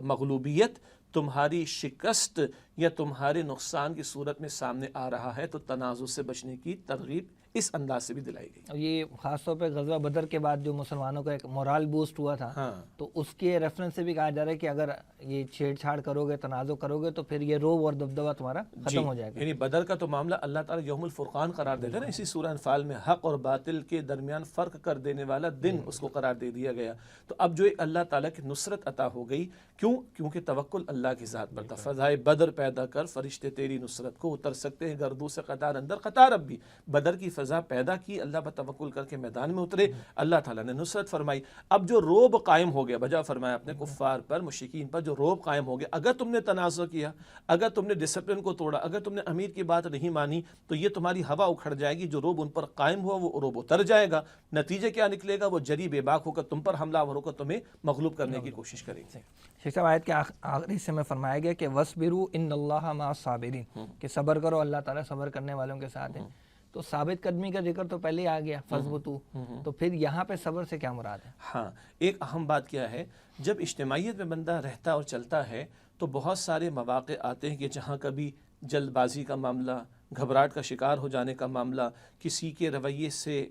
مغلوبیت، تمہاری شکست یا تمہارے نقصان کی صورت میں سامنے آ رہا ہے، تو تنازع سے بچنے کی ترغیب اس انداز سے بھی دلائی گئی۔ اور یہ خاص طور پہ غزوہ بدر کے بعد جو مسلمانوں کا ایک مورال بوسٹ ہوا تھا، تو اس کے ریفرنس سے بھی کہا جا رہا ہے کہ اگر یہ چھیڑ چھاڑ کرو گے، تنازع کرو گے، تو پھر یہ روب اور دبدبہ تمہارا ختم ہو جائے گا۔ یعنی بدر کا تو معاملہ اللہ تعالیٰ یوم الفرقان قرار دیتا ہے نا، اسی سورہ انفال میں حق اور باطل کے درمیان فرق کر دینے والا دن اس کو قرار دے دیا گیا۔ تو اب جو اللہ تعالیٰ کی نصرت عطا ہو گئی، کیونکہ توکل اللہ کی ذات پر تھا۔ فضائے بدر پیدا کر، فرشتے تیری نصرت کو اتر سکتے ہیں گردوں سے قطار اندر قطار اب بھی۔ بدر کی فضا پیدا کی، اللہ پر توکل کر کے میدان میں اترے، اللہ تعالیٰ نے نصرت فرمائی۔ اب جو روب قائم ہو گیا، بجا فرمایا اپنے کفار پر، مشرکین پر جو روب قائم ہو گیا، اگر تم نے تنازع کیا، اگر تم نے ڈسپلن کو توڑا، اگر تم نے امیر کی بات نہیں مانی، تو یہ تمہاری ہوا اکھڑ جائے گی۔ جو روب ان پر قائم ہوا وہ روب اتر جائے گا۔ نتیجہ کیا نکلے گا؟ وہ جری بے باک ہو کر تم پر حملہ آور ہو کر تمہیں مغلوب کرنے کی کوشش کریں گے۔ شیخ صاحب، آیت کے آخری حصے میں فرمایا گیا کہ وَاصْبِرُوا إِنَّ اللَّهَ مَعَ الصَّابِرِينَ، کہ صبر کرو، اللہ تعالیٰ صبر کرنے والوں کے ساتھ ہے۔ تو ثابت قدمی کا ذکر تو پہلے آ گیا، فَاثْبُتُوا، تو پھر یہاں پہ صبر سے کیا مراد ہے؟ ہاں، ایک اہم بات کیا ہے، جب اجتماعیت میں بندہ رہتا اور چلتا ہے تو بہت سارے مواقع آتے ہیں کہ جہاں کبھی جلد بازی کا معاملہ، گھبراہٹ کا شکار ہو جانے کا معاملہ، کسی کے رویے سے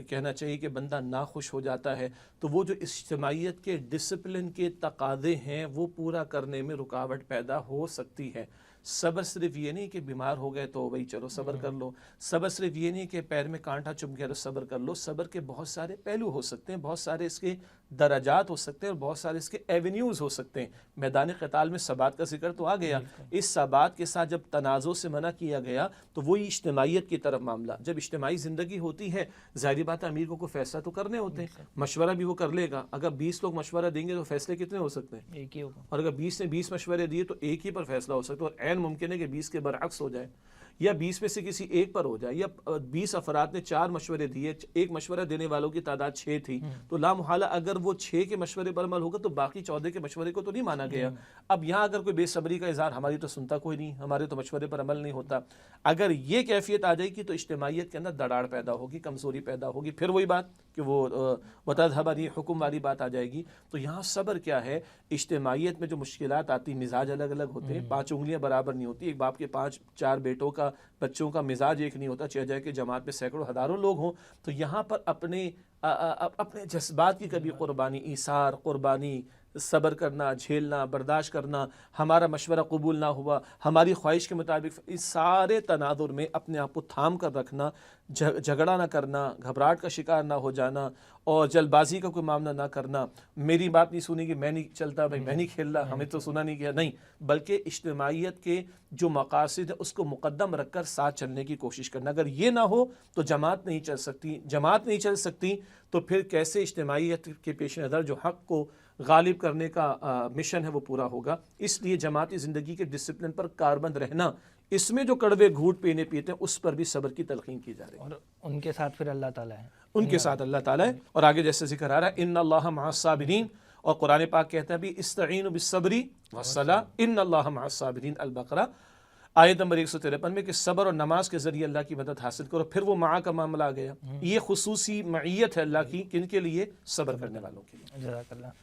کہنا چاہیے کہ بندہ ناخوش ہو جاتا ہے، تو وہ جو اجتماعیت کے ڈسپلن کے تقاضے ہیں وہ پورا کرنے میں رکاوٹ پیدا ہو سکتی ہے۔ صبر صرف یہ نہیں کہ بیمار ہو گئے تو بھائی چلو صبر کر لو، صبر صرف یہ نہیں کہ پیر میں کانٹا چبھ گیا تو صبر کر لو۔ صبر کے بہت سارے پہلو ہو سکتے ہیں، بہت سارے اس کے درجات ہو سکتے ہیں، اور بہت سارے اس کے ایونیوز ہو سکتے ہیں۔ میدان قتال میں ثبات کا ذکر تو آ گیا، اس ثبات کے ساتھ جب تنازع سے منع کیا گیا تو وہی اجتماعیت کی طرف معاملہ۔ جب اجتماعی زندگی ہوتی ہے، ظاہری بات ہے امیر کو فیصلہ تو کرنے ہوتے ہیں، مشورہ بھی وہ کر لے گا۔ اگر 20 لوگ مشورہ دیں گے تو فیصلے کتنے ہو سکتے ہیں؟ ایک ہی ہوگا۔ اور اگر 20 نے 20 مشورے دیے تو ایک ہی پر فیصلہ ہو سکتا ہے، اور عین ممکن ہے کہ 20 کے برعکس ہو جائے، یا 20 میں سے کسی ایک پر ہو جائے، یا 20 افراد نے 4 مشورے دیے، ایک مشورہ دینے والوں کی تعداد 6 تھی، تو لا محالہ اگر وہ 6 کے مشورے پر عمل ہوگا تو باقی 14 کے مشورے کو تو نہیں مانا گیا۔ اب یہاں اگر کوئی بے صبری کا اظہار، ہماری تو سنتا کوئی نہیں، ہمارے تو مشورے پر عمل نہیں ہوتا، اگر یہ کیفیت آ جائے گی تو اجتماعیت کے اندر دراڑ پیدا ہوگی، کمزوری پیدا ہوگی، پھر وہی بات کہ وہ وَتَذْهَبَ رِيحُكُمْ حکم والی بات آ جائے گی۔ تو یہاں صبر کیا ہے؟ اجتماعیت میں جو مشکلات آتی، مزاج الگ الگ ہوتے ہیں، 5 انگلیاں برابر نہیں ہوتی، ایک باپ کے 5-4 بیٹوں کا، بچوں کا مزاج ایک نہیں ہوتا، چاہے جائے کہ جماعت میں سینکڑوں ہزاروں لوگ ہوں، تو یہاں پر اپنے جذبات کی کبھی قربانی، ایثار، قربانی، صبر کرنا، جھیلنا، برداشت کرنا، ہمارا مشورہ قبول نہ ہوا، ہماری خواہش کے مطابق، اس سارے تناظر میں اپنے آپ کو تھام کر رکھنا، جھگڑا نہ کرنا، گھبراہٹ کا شکار نہ ہو جانا، اور جلد بازی کا کوئی معاملہ نہ کرنا، میری بات نہیں سنی گی، میں نہیں چلتا بھائی، میں نہیں کھیل رہا، ہمیں تو سنا نہیں گیا، نہیں، بلکہ اجتماعیت کے جو مقاصد ہے اس کو مقدم رکھ کر ساتھ چلنے کی کوشش کرنا۔ اگر یہ نہ ہو تو جماعت نہیں چل سکتی، جماعت نہیں چل سکتی تو پھر کیسے اجتماعیت کے پیش نظر جو حق کو غالب کرنے کا مشن ہے وہ پورا ہوگا؟ اس لیے جماعتی زندگی کے ڈسپلن پر کاربند رہنا، اس میں جو کڑوے گھونٹ پیتے ہیں اس پر بھی صبر کی تلقین کی جا رہی ہے، اور ان کے ساتھ پھر اللہ تعالیٰ ہے، ان کے ساتھ اللہ تعالیٰ ہے۔ اور آگے جیسے ذکر آ رہا ہے ان اللہ مع الصابرین، اور قرآن پاک کہتا ہے بھی استعینوا بالصبر والصلاۃ ان اللہ مع الصابرین، البقرہ آیت نمبر 153 میں، کہ صبر اور نماز کے ذریعے اللہ کی مدد حاصل کرو۔ پھر وہ معا کا معاملہ آ گیا، یہ خصوصی معیت ہے اللہ کی، کن کے لیے؟ صبر کرنے والوں کے لیے۔ جزاک اللہ۔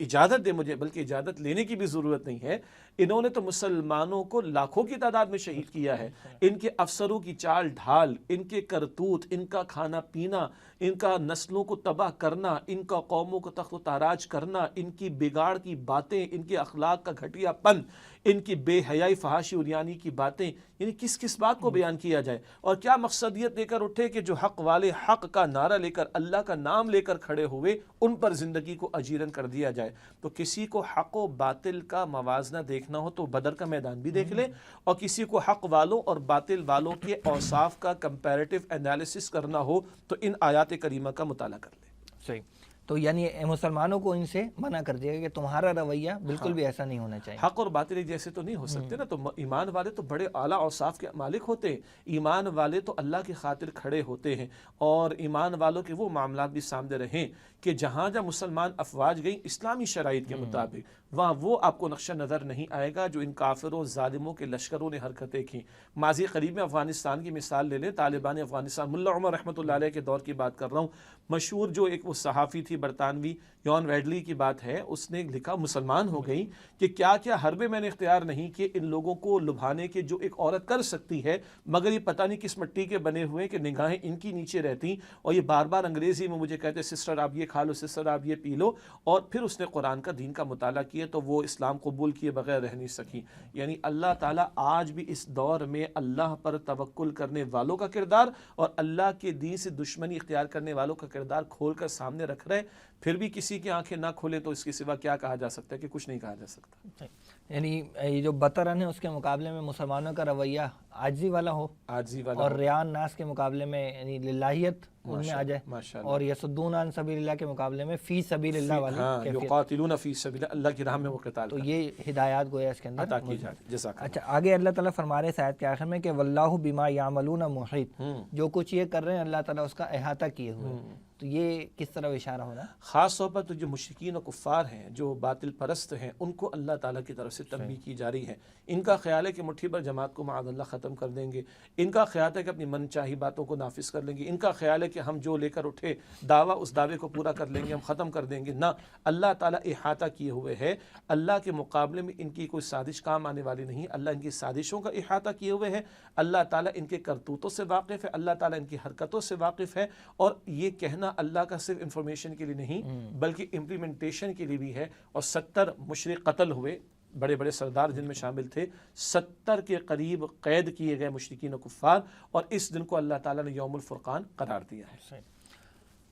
اجازت دے مجھے، بلکہ اجازت لینے کی بھی ضرورت نہیں ہے، انہوں نے تو مسلمانوں کو لاکھوں کی تعداد میں شہید کیا ہے۔ ان کے افسروں کی چال ڈھال، ان کے کرتوت، ان کا کھانا پینا، ان کا نسلوں کو تباہ کرنا، ان کا قوموں کو تخت و تاراج کرنا، ان کی بگاڑ کی باتیں، ان کے اخلاق کا گھٹیا پن، ان کی بے حیائی فحاشی عریانی کی باتیں، یعنی کس کس بات کو بیان کیا جائے، اور کیا مقصدیت لے کر اٹھے کہ جو حق والے حق کا نعرہ لے کر اللہ کا نام لے کر کھڑے ہوئے ان پر زندگی کو اجیرن کر دیا جائے۔ تو کسی کو حق و باطل کا موازنہ دیکھنا ہو تو بدر کا میدان بھی دیکھ لے، اور کسی کو حق والوں اور باطل والوں کے اوصاف کا کمپیریٹیو انالیسس کرنا ہو تو ان آیات کریمہ کا مطالعہ کر لے۔ صحیح، تو یعنی مسلمانوں کو ان سے منع کر دیا کہ تمہارا رویہ بالکل بھی ایسا نہیں ہونا چاہیے۔ حق اور باطل ایک جیسے تو نہیں ہو سکتے نا، تو ایمان والے تو بڑے اعلیٰ اوصاف کے مالک ہوتے ہیں، ایمان والے تو اللہ کی خاطر کھڑے ہوتے ہیں، اور ایمان والوں کے وہ معاملات بھی سامنے رہیں کہ جہاں جہاں مسلمان افواج گئیں اسلامی شرائط کے مطابق، وہاں وہ آپ کو نقشہ نظر نہیں آئے گا جو ان کافروں ظالموں کے لشکروں نے حرکتیں کی۔ ماضی قریب میں افغانستان کی مثال لے لیں، طالبان افغانستان، ملا عمر رحمۃ اللہ علیہ کے دور کی بات کر رہا ہوں، مشہور جو ایک وہ صحافی تھی برطانوی، یون ویڈلی کی بات ہے، اس نے لکھا مسلمان ہو گئی کہ کیا کیا حربے میں نے اختیار نہیں کہ ان لوگوں کو لبھانے کے جو ایک عورت کر سکتی ہے، مگر یہ پتہ نہیں کس مٹی کے بنے ہوئے کہ نگاہیں ان کی نیچے رہتی، اور یہ بار بار انگریزی میں مجھے کہتے سسٹر آپ یہ کھا لو، سسٹر آپ یہ پی لو، اور پھر اس نے قرآن کا دین کا مطالعہ کیا تو وہ اسلام قبول کیے بغیر رہ نہیں سکی۔ یعنی اللہ تعالیٰ آج بھی اس دور میں اللہ پر توکل کرنے والوں کا کردار اور اللہ کے دین سے دشمنی اختیار کرنے والوں کا کردار کھول کر سامنے رکھ رہے، پھر بھی کسی کی آنکھیں نہ کھولے تو اس کے سوا کیا کہا جا سکتا ہے کہ کچھ نہیں کہا جا سکتا۔ یعنی یہ جو بطرن ہے اس کے مقابلے میں مسلمانوں کا رویہ عاجزی والا ہو، عاجزی والا اور ریان ناس کے مقابلے میں یعنی للہیت ان میں آ جائے، اور یصدون عن سبیل اللہ کے مقابلے میں فی سبیل اللہ والی کیفیت، یقاتلون فی سبیل اللہ کی راہ میں وہ قتال تو یہ ہدایات گویا اس کے اندر عطا کی جاتی۔ جزاک اللہ۔ اچھا، آگے اللہ تعالیٰ فرما رہے ہیں اس آیت کے آخر میں کہ واللہ بما یعملون محیط، جو کچھ یہ کر رہے ہیں اللہ تعالیٰ اس کا احاطہ کیے ہوئے ہیں۔ تو یہ کس طرح اشارہ ہو رہا ہے؟ خاص طور پر تو جو مشرکین و کفار ہیں، جو باطل پرست ہیں، ان کو اللہ تعالیٰ کی طرف سے تنبیہ کی جا رہی ہے۔ ان کا خیال ہے کہ مٹھی بھر جماعت کو معاذ اللہ ختم کر دیں گے، ان کا خیال ہے کہ اپنی من چاہی باتوں کو نافذ کر لیں گے، ان کا خیال ہے کہ ہم جو لے کر اٹھے دعویٰ اس دعوے کو پورا کر لیں گے، ہم ختم کر دیں گے۔ نہ، اللہ تعالیٰ احاطہ کیے ہوئے ہے، اللہ کے مقابلے میں ان کی کوئی سازش کام آنے والی نہیں، اللہ ان کی سازشوں کا احاطہ کیے ہوئے ہے، اللہ تعالیٰ ان کے کرتوتوں سے واقف ہے، اللہ تعالیٰ ان کی حرکتوں سے واقف ہے، اور یہ کہنا اللہ کا صرف انفارمیشن کے لیے نہیں بلکہ امپلیمنٹیشن کے لیے بھی ہے۔ اور 70 مشرک قتل ہوئے، بڑے بڑے سردار جن میں شامل تھے، 70 کے قریب قید کیے گئے مشرکین و کفار، اور اس دن کو اللہ تعالیٰ نے یوم الفرقان قرار دیا ہے۔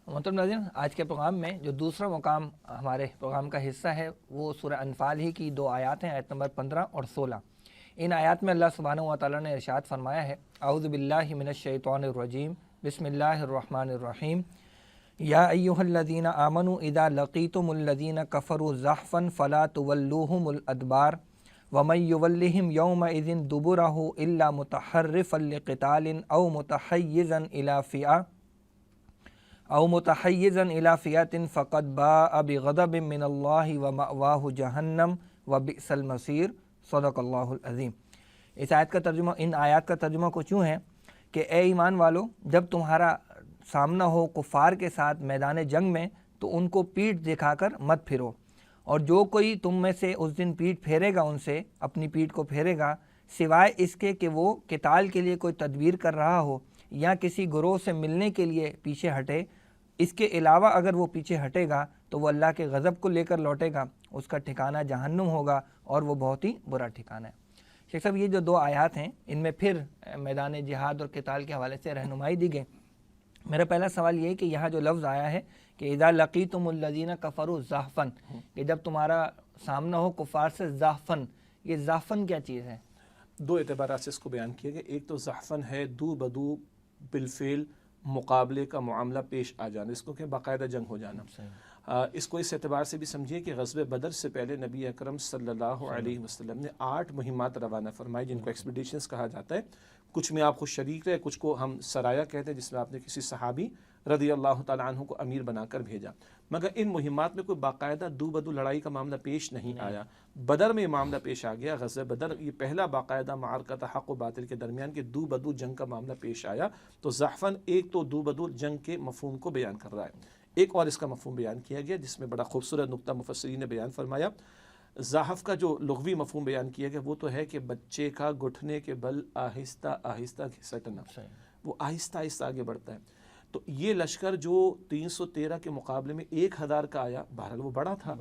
محترم ناظرین، آج کے پروگرام میں جو دوسرا مقام ہمارے پروگرام کا حصہ ہے وہ سورہ انفال ہی کی 2 آیات ہیں، آیت نمبر 15 اور 16۔ ان آیات میں اللہ سبحانہ و تعالیٰ نے ارشاد فرمایا ہے، اعوذ باللہ من الشیطان الرجیم، بسم اللہ الرحمن الرحیم، یا ایہا الذین آمنوا اذا لقیتم الذین کفروا زحفا فلا تولوہم الادبار ومن یولہم یومئذ دبرہ الا متحرفا لقتال او متحیزا الی فئۃ فقد باء بغضب من اللہ ومأواہ جہنم وبئس المصیر، صدق اللہ العظیم۔ اس آیت کا ترجمہ، ان آیات کا ترجمہ کچھ یوں ہے کہ اے ایمان والو، جب تمہارا سامنا ہو کفار کے ساتھ میدان جنگ میں تو ان کو پیٹھ دکھا کر مت پھرو، اور جو کوئی تم میں سے اس دن پیٹھ پھیرے گا، ان سے اپنی پیٹھ کو پھیرے گا سوائے اس کے کہ وہ قتال کے لیے کوئی تدبیر کر رہا ہو یا کسی گروہ سے ملنے کے لیے پیچھے ہٹے، اس کے علاوہ اگر وہ پیچھے ہٹے گا تو وہ اللہ کے غضب کو لے کر لوٹے گا، اس کا ٹھکانہ جہنم ہوگا اور وہ بہت ہی برا ٹھکانہ ہے۔ شیخ صاحب، یہ جو 2 آیات ہیں ان میں پھر میدان جہاد اور قتال کے حوالے سے رہنمائی دی گئی۔ میرا پہلا سوال یہ ہے کہ یہاں جو لفظ آیا ہے کہ اذا لقیتم الذین کفروا زحفا، کہ جب تمہارا سامنا ہو کفار سے زحفن، یہ زحفن کیا چیز ہے؟ 2 اعتبارات سے اس کو بیان کیا گیا۔ ایک تو زحفن ہے دو بدو بالفعل مقابلے کا معاملہ پیش آ جانا، اس کو کہ باقاعدہ جنگ ہو جانا۔ اس کو اس اعتبار سے بھی سمجھیے کہ غزوہ بدر سے پہلے نبی اکرم صلی اللہ علیہ وسلم نے 8 مہمات روانہ فرمائی، جن کو ایکسپیڈیشنز کہا جاتا ہے۔ کچھ میں آپ خود شریک رہے، کچھ کو ہم سرایہ کہتے ہیں، جس میں آپ نے کسی صحابی رضی اللہ تعالیٰ عنہ کو امیر بنا کر بھیجا، مگر ان مہمات میں کوئی باقاعدہ دو بدو لڑائی کا معاملہ پیش نہیں آیا۔ بدر میں یہ معاملہ پیش آ گیا، غزوہ بدر یہ پہلا باقاعدہ معرکہ تھا حق و باطل کے درمیان کہ دو بدو جنگ کا معاملہ پیش آیا۔ تو زحفن ایک تو دو بدو جنگ کے مفہوم کو بیان کر رہا ہے۔ ایک اور اس کا مفہوم بیان کیا گیا جس میں بڑا خوبصورت نقطہ مفسرین نے بیان فرمایا. زحف کا جو لغوی مفہوم بیان کیا گیا وہ تو ہے کہ بچے کا گھٹنے کے بل آہستہ آہستہ گھسٹنا، وہ آہستہ آہستہ آگے بڑھتا ہے. تو یہ لشکر جو 313 کے مقابلے میں 1000 کا آیا، بہرحال وہ بڑا تھا،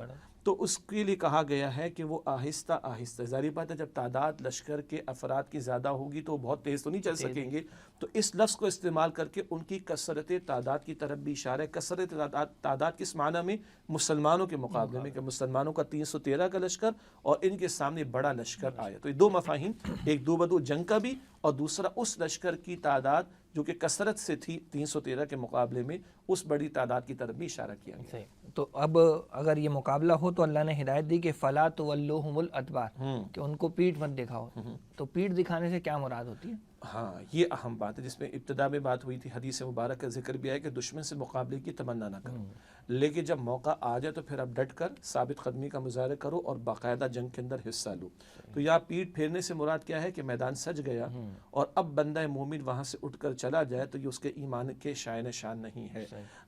تو اس کے لیے کہا گیا ہے کہ وہ آہستہ آہستہ، ظاہر بات ہے جب تعداد لشکر کے افراد کی زیادہ ہوگی تو بہت تیز تو نہیں چل سکیں گے، تو اس لفظ کو استعمال کر کے ان کی کثرت تعداد کی طرف بھی اشارہ ہے. کثرت تعداد کس معنی میں؟ مسلمانوں کے مقابلے میں، کہ مسلمانوں کا 313 کا لشکر اور ان کے سامنے بڑا لشکر آیا. تو یہ دو مفاہیم، ایک دو بدو جنگ کا بھی، اور دوسرا اس لشکر کی تعداد جو کہ کثرت سے تھی 313 کے مقابلے میں، اس بڑی تعداد کی طرف بھی اشارہ کیا گیا. تو اب اگر یہ مقابلہ ہو تو اللہ نے ہدایت دی کہ فلا تولوہم الادبار، کہ ان کو پیٹھ مت دکھاؤ. تو پیٹھ دکھانے سے کیا مراد ہوتی ہے؟ ہاں یہ اہم بات ہے جس میں ابتدا میں بات ہوئی تھی، حدیث مبارک کا ذکر بھی ہے کہ دشمن سے مقابلے کی تمنا نہ کرو، لیکن جب موقع آ جائے تو پھر اب ڈٹ کر ثابت قدمی کا مظاہرہ کرو اور باقاعدہ جنگ کے اندر حصہ لو. تو یہاں پیٹھ پھیرنے سے مراد کیا ہے کہ میدان سج گیا اور اب بندہ مومن وہاں سے اٹھ کر چلا جائے تو یہ اس کے ایمان کے شائن شان نہیں ہے.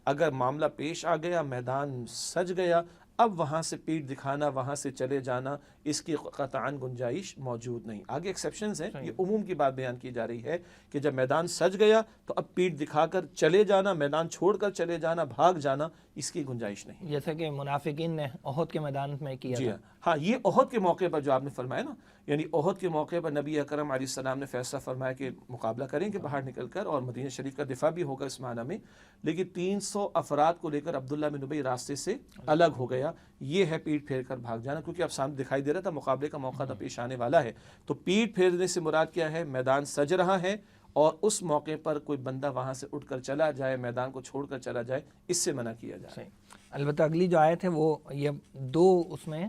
اگر معاملہ پیش آ گیا، میدان سج گیا، اب وہاں سے پیٹھ دکھانا، وہاں سے چلے جانا، اس کی قطعاً گنجائش موجود نہیں. آگے ایکسیپشنز ہیں، یہ عموم کی بات بیان کی جا رہی ہے کہ جب میدان سج گیا تو اب پیٹھ دکھا کر چلے جانا، میدان چھوڑ کر چلے جانا، بھاگ جانا، اس کی گنجائش نہیں. جیسا کہ منافقین نے احد کے میدان میں کیا. جی ہاں، یہ احد کے موقع پر جو آپ نے فرمایا نا، یعنی احد کے موقع پر نبی اکرم علیہ السلام نے فیصلہ فرمایا کہ مقابلہ کریں کہ باہر نکل کر، اور مدینہ شریف کا دفاع بھی ہوگا اس معنی میں، لیکن 300 افراد کو لے کر عبداللہ بن ابی راستے سے الگ ہو گیا. یہ ہے پیٹھ پھیر کر بھاگ جانا، کیونکہ اب سامنے دکھائی دے رہا تھا مقابلے کا موقع تو پیش آنے والا ہے. تو پیٹھ پھیرنے سے مراد کیا ہے؟ میدان سج رہا ہے اور اس موقع پر کوئی بندہ وہاں سے اٹھ کر چلا جائے، میدان کو چھوڑ کر چلا جائے، اس سے منع کیا جائے. البتہ اگلی جو آیت ہے وہ یہ دو اس میں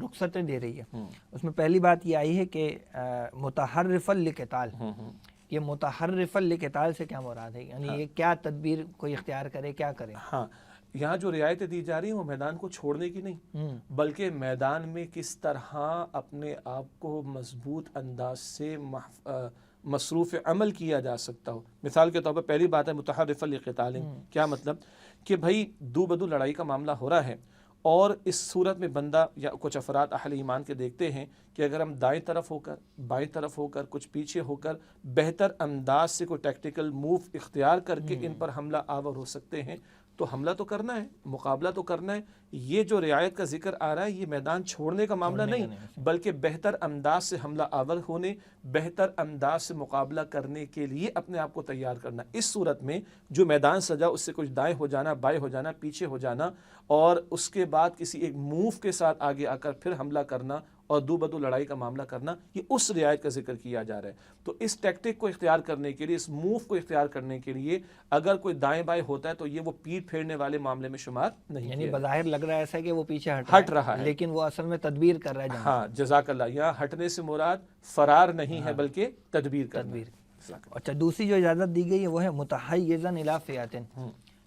رخصتیں دے رہی ہے. اس میں پہلی بات یہ آئی ہے کہ متحرفا لقتال. یہ متحرفا لقتال سے کیا مراد ہے؟ یعنی یہ کیا تدبیر کوئی اختیار کرے، کیا کرے؟ ہاں، یہاں جو رعایتیں دی جا رہی ہیں وہ میدان کو چھوڑنے کی نہیں، بلکہ میدان میں کس طرح اپنے آپ کو مضبوط انداز سے مصروف عمل کیا جا سکتا ہو. مثال کے طور پر پہلی بات ہے متحرفا لقتال. کیا مطلب؟ کہ بھائی دو بدو لڑائی کا معاملہ ہو رہا ہے، اور اس صورت میں بندہ یا کچھ افراد اہل ایمان کے دیکھتے ہیں کہ اگر ہم دائیں طرف ہو کر، بائیں طرف ہو کر، کچھ پیچھے ہو کر بہتر انداز سے کوئی ٹیکٹیکل موو اختیار کر کے ان پر حملہ آور ہو سکتے ہیں، تو حملہ تو کرنا ہے، مقابلہ تو کرنا ہے. یہ جو رعایت کا ذکر آ رہا ہے یہ میدان چھوڑنے کا معاملہ نہیں، بلکہ بہتر انداز سے حملہ آور ہونے، بہتر انداز سے مقابلہ کرنے کے لیے اپنے آپ کو تیار کرنا. اس صورت میں جو میدان سجا اس سے کچھ دائیں ہو جانا، بائیں ہو جانا، پیچھے ہو جانا، اور اس کے بعد کسی ایک موو کے ساتھ آگے آ کر پھر حملہ کرنا اور دو بدو لڑائی کا معاملہ کرنا، یہ اس رعایت کا ذکر کیا جا رہا ہے. تو اس ٹیکٹک کو اختیار کرنے کے لیے، اس موو کو اختیار کرنے کے لیے اگر کوئی دائیں بائیں ہوتا ہے تو یہ وہ پیٹھ پھیرنے والے معاملے میں شمار نہیں. یعنی بظاہر لگ رہا ہے ایسا کہ وہ پیچھے ہٹ رہا ہے، لیکن وہ اصل میں تدبیر کر رہا ہے. ہاں جزاک اللہ. یہاں ہٹنے سے مراد فرار نہیں ہے بلکہ تدبیر کرنا. اچھا، دوسری جو اجازت دی گئی ہے وہ ہے متحیزا الی فئۃ.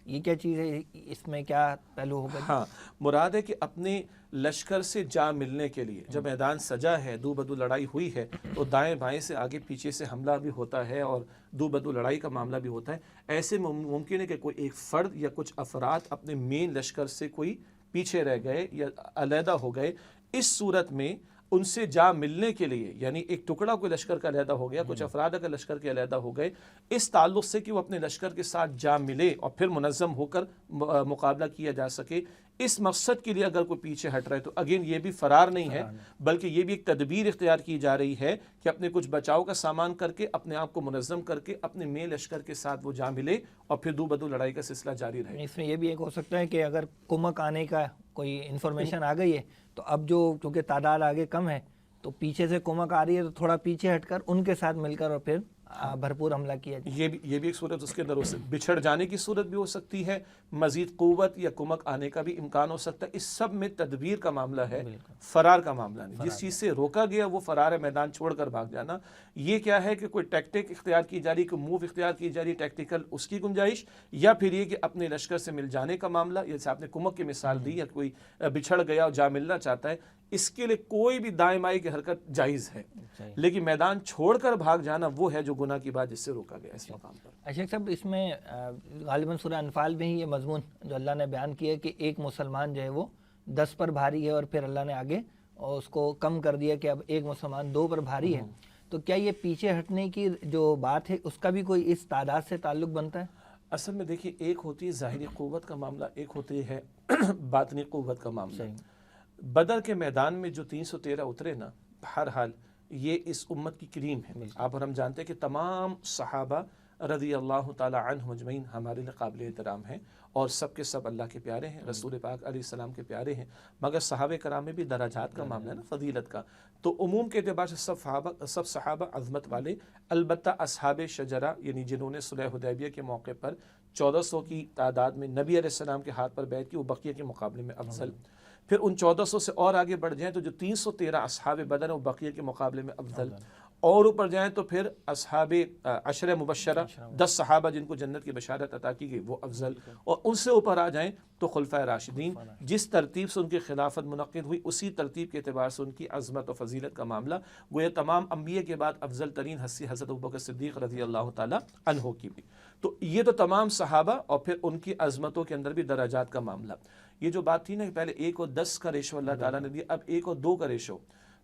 یہ کیا چیز ہے؟ اس میں کیا پہلو ہوگا؟ ہاں، مراد ہے کہ اپنے لشکر سے جا ملنے کے لیے جب میدان سجا ہے، دو بدو لڑائی ہوئی ہے، تو دائیں بائیں سے آگے پیچھے سے حملہ بھی ہوتا ہے اور دو بدو لڑائی کا معاملہ بھی ہوتا ہے. ایسے ممکن ہے کہ کوئی ایک فرد یا کچھ افراد اپنے مین لشکر سے کوئی پیچھے رہ گئے یا علیحدہ ہو گئے. اس صورت میں ان سے جا ملنے کے لیے، یعنی ایک ٹکڑا کوئی لشکر کا علیحدہ ہو گیا، کچھ افراد اگر لشکر کے علیحدہ ہو گئے، اس تعلق سے کہ وہ اپنے لشکر کے ساتھ جا ملے اور پھر منظم ہو کر مقابلہ کیا جا سکے، اس مقصد کے لیے اگر کوئی پیچھے ہٹ رہا ہے تو اگین یہ بھی فرار نہیں ہے، بلکہ یہ بھی ایک تدبیر اختیار کی جا رہی ہے کہ اپنے کچھ بچاؤ کا سامان کر کے، اپنے آپ کو منظم کر کے اپنے مین لشکر کے ساتھ وہ جا ملے اور پھر دو بدو لڑائی کا سلسلہ جاری رہے. اس میں یہ بھی ایک ہو سکتا ہے کہ اگر کمک آنے کا کوئی انفارمیشن آ گئی ہے تو اب جو چونکہ تعداد آگے کم ہے تو پیچھے سے کمک آ رہی ہے تو تھوڑا پیچھے ہٹ کر ان کے ساتھ مل کر اور پھر بھرپور حملہ کیا جائے. یہ بھی ایک صورت اس کے اندر بچھڑ جانے کی صورت بھی ہو سکتی ہے، مزید قوت یا کمک آنے کا بھی امکان ہو سکتا ہے. اس سب میں تدبیر کا معاملہ ہے، فرار کا معاملہ نہیں. جس چیز سے روکا گیا وہ فرار ہے، میدان چھوڑ کر بھاگ جانا. یہ کیا ہے کہ کوئی ٹیکٹک اختیار کی جا رہی، کوئی موو اختیار کی جا رہی ٹیکٹیکل، اس کی گنجائش، یا پھر یہ کہ اپنے لشکر سے مل جانے کا معاملہ، جیسے آپ نے کمک کی مثال دی، یا کوئی بچھڑ گیا اور جا ملنا چاہتا ہے، اس کے لیے کوئی بھی دائیں بائیں کی حرکت جائز ہے، لیکن میدان چھوڑ کر بھاگ جانا وہ ہے جو گناہ کی بات جس سے روکا گیا اس مقام پر۔ شیخ صاحب اس میں غالباً سورہ انفال میں ہی یہ مضمون جو اللہ نے بیان کیا کہ ایک مسلمان جو ہے وہ 10 پر بھاری ہے، اور پھر اللہ نے آگے اس کو کم کر دیا کہ اب ایک مسلمان 2 پر بھاری ہے، تو کیا یہ پیچھے ہٹنے کی جو بات ہے اس کا بھی کوئی اس تعداد سے تعلق بنتا ہے؟ اصل میں دیکھیے، ایک ہوتی ہے ظاہری قوت کا معاملہ، ایک ہوتی ہے باطنی قوت کا معاملہ۔ بدر کے میدان میں جو 313 اترے نا، بہرحال یہ اس امت کی کریم ہے۔ آپ اور ہم جانتے ہیں کہ تمام صحابہ رضی اللہ تعالی عنہ مجمعین ہمارے لیے قابل احترام ہیں، اور سب کے سب اللہ کے پیارے ہیں، رسول پاک علیہ السلام کے پیارے ہیں، مگر صحابہ کرام میں بھی درجات کا معاملہ ہے نا، فضیلت کا۔ تو عموم کے اعتبار سے سب صحابہ عظمت والے، البتہ اصحاب شجرہ یعنی جنہوں نے صلح حدیبیہ کے موقع پر 1400 کی تعداد میں نبی علیہ السلام کے ہاتھ پر بیعت کی، وہ بقیہ کے مقابلے میں افضل۔ پھر ان 1400 سے اور آگے بڑھ جائیں تو جو 313 اصحاب بدر ہیں وہ بقیہ کے مقابلے میں افضل، اور اوپر جائیں تو پھر اصحاب عشرہ مبشرہ 10 صحابہ جن کو جنت کی بشارت عطا کی گئی وہ افضل، اور ان سے اوپر آ جائیں تو خلفائے راشدین، جس ترتیب سے ان کی خلافت منعقد ہوئی اسی ترتیب کے اعتبار سے ان کی عظمت و فضیلت کا معاملہ گویا تمام انبیاء کے بعد افضل ترین ہستی حضرت ابوبکر صدیق رضی اللہ تعالی عنہ کی بھی۔ تو یہ تو تمام صحابہ، اور پھر ان کی عظمتوں کے اندر بھی درجات کا معاملہ۔ یہ جو بات تھی نا کہ پہلے 1 اور 10 کا ریشو اللہ تعالیٰ نے دیا، اب 1 اور 2 کا ریشو،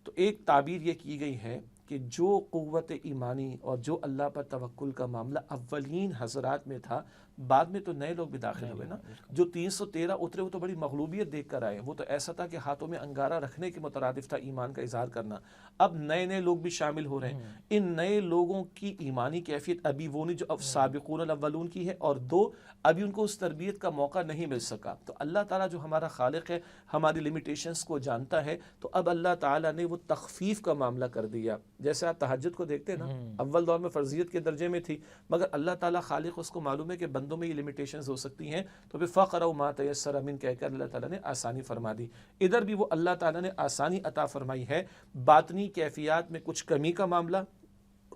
تو ایک تعبیر یہ کی گئی ہے کہ جو قوت ایمانی اور جو اللہ پر توکل کا معاملہ اولین حضرات میں تھا، بعد میں تو نئے لوگ بھی داخل ہوئے نا۔ جو 313 اترے وہ تو بڑی مغلوبیت دیکھ کر آئے، وہ تو ایسا تھا کہ ہاتھوں میں انگارہ رکھنے کے مترادف تھا ایمان کا اظہار کرنا۔ اب نئے لوگ بھی شامل ہو رہے ہیں، ان نئے لوگوں کی ایمانی کیفیت ابھی وہ نہیں جو اب سابقون الاولون کی ہے، اور 2 ابھی ان کو اس تربیت کا موقع نہیں مل سکا۔ تو اللہ تعالیٰ جو ہمارا خالق ہے ہماری لمیٹیشنز کو جانتا ہے، تو اب اللہ تعالیٰ نے وہ تخفیف کا معاملہ کر دیا۔ جیسے آپ تہجد کو دیکھتے ہیں نا، اول دور میں فرضیت کے درجے میں تھی، مگر اللہ تعالیٰ خالق اس کو معلوم ہے کہ بندوں میں یہ لمیٹیشنز ہو سکتی ہیں، تو پھر فَقْرَوْا مَا تَيَسَّرَ مِنْ کہہ کر اللہ تعالیٰ نے آسانی فرما دی۔ ادھر بھی وہ اللہ تعالیٰ نے آسانی عطا فرمائی ہے، باطنی کیفیات میں کچھ کمی کا معاملہ،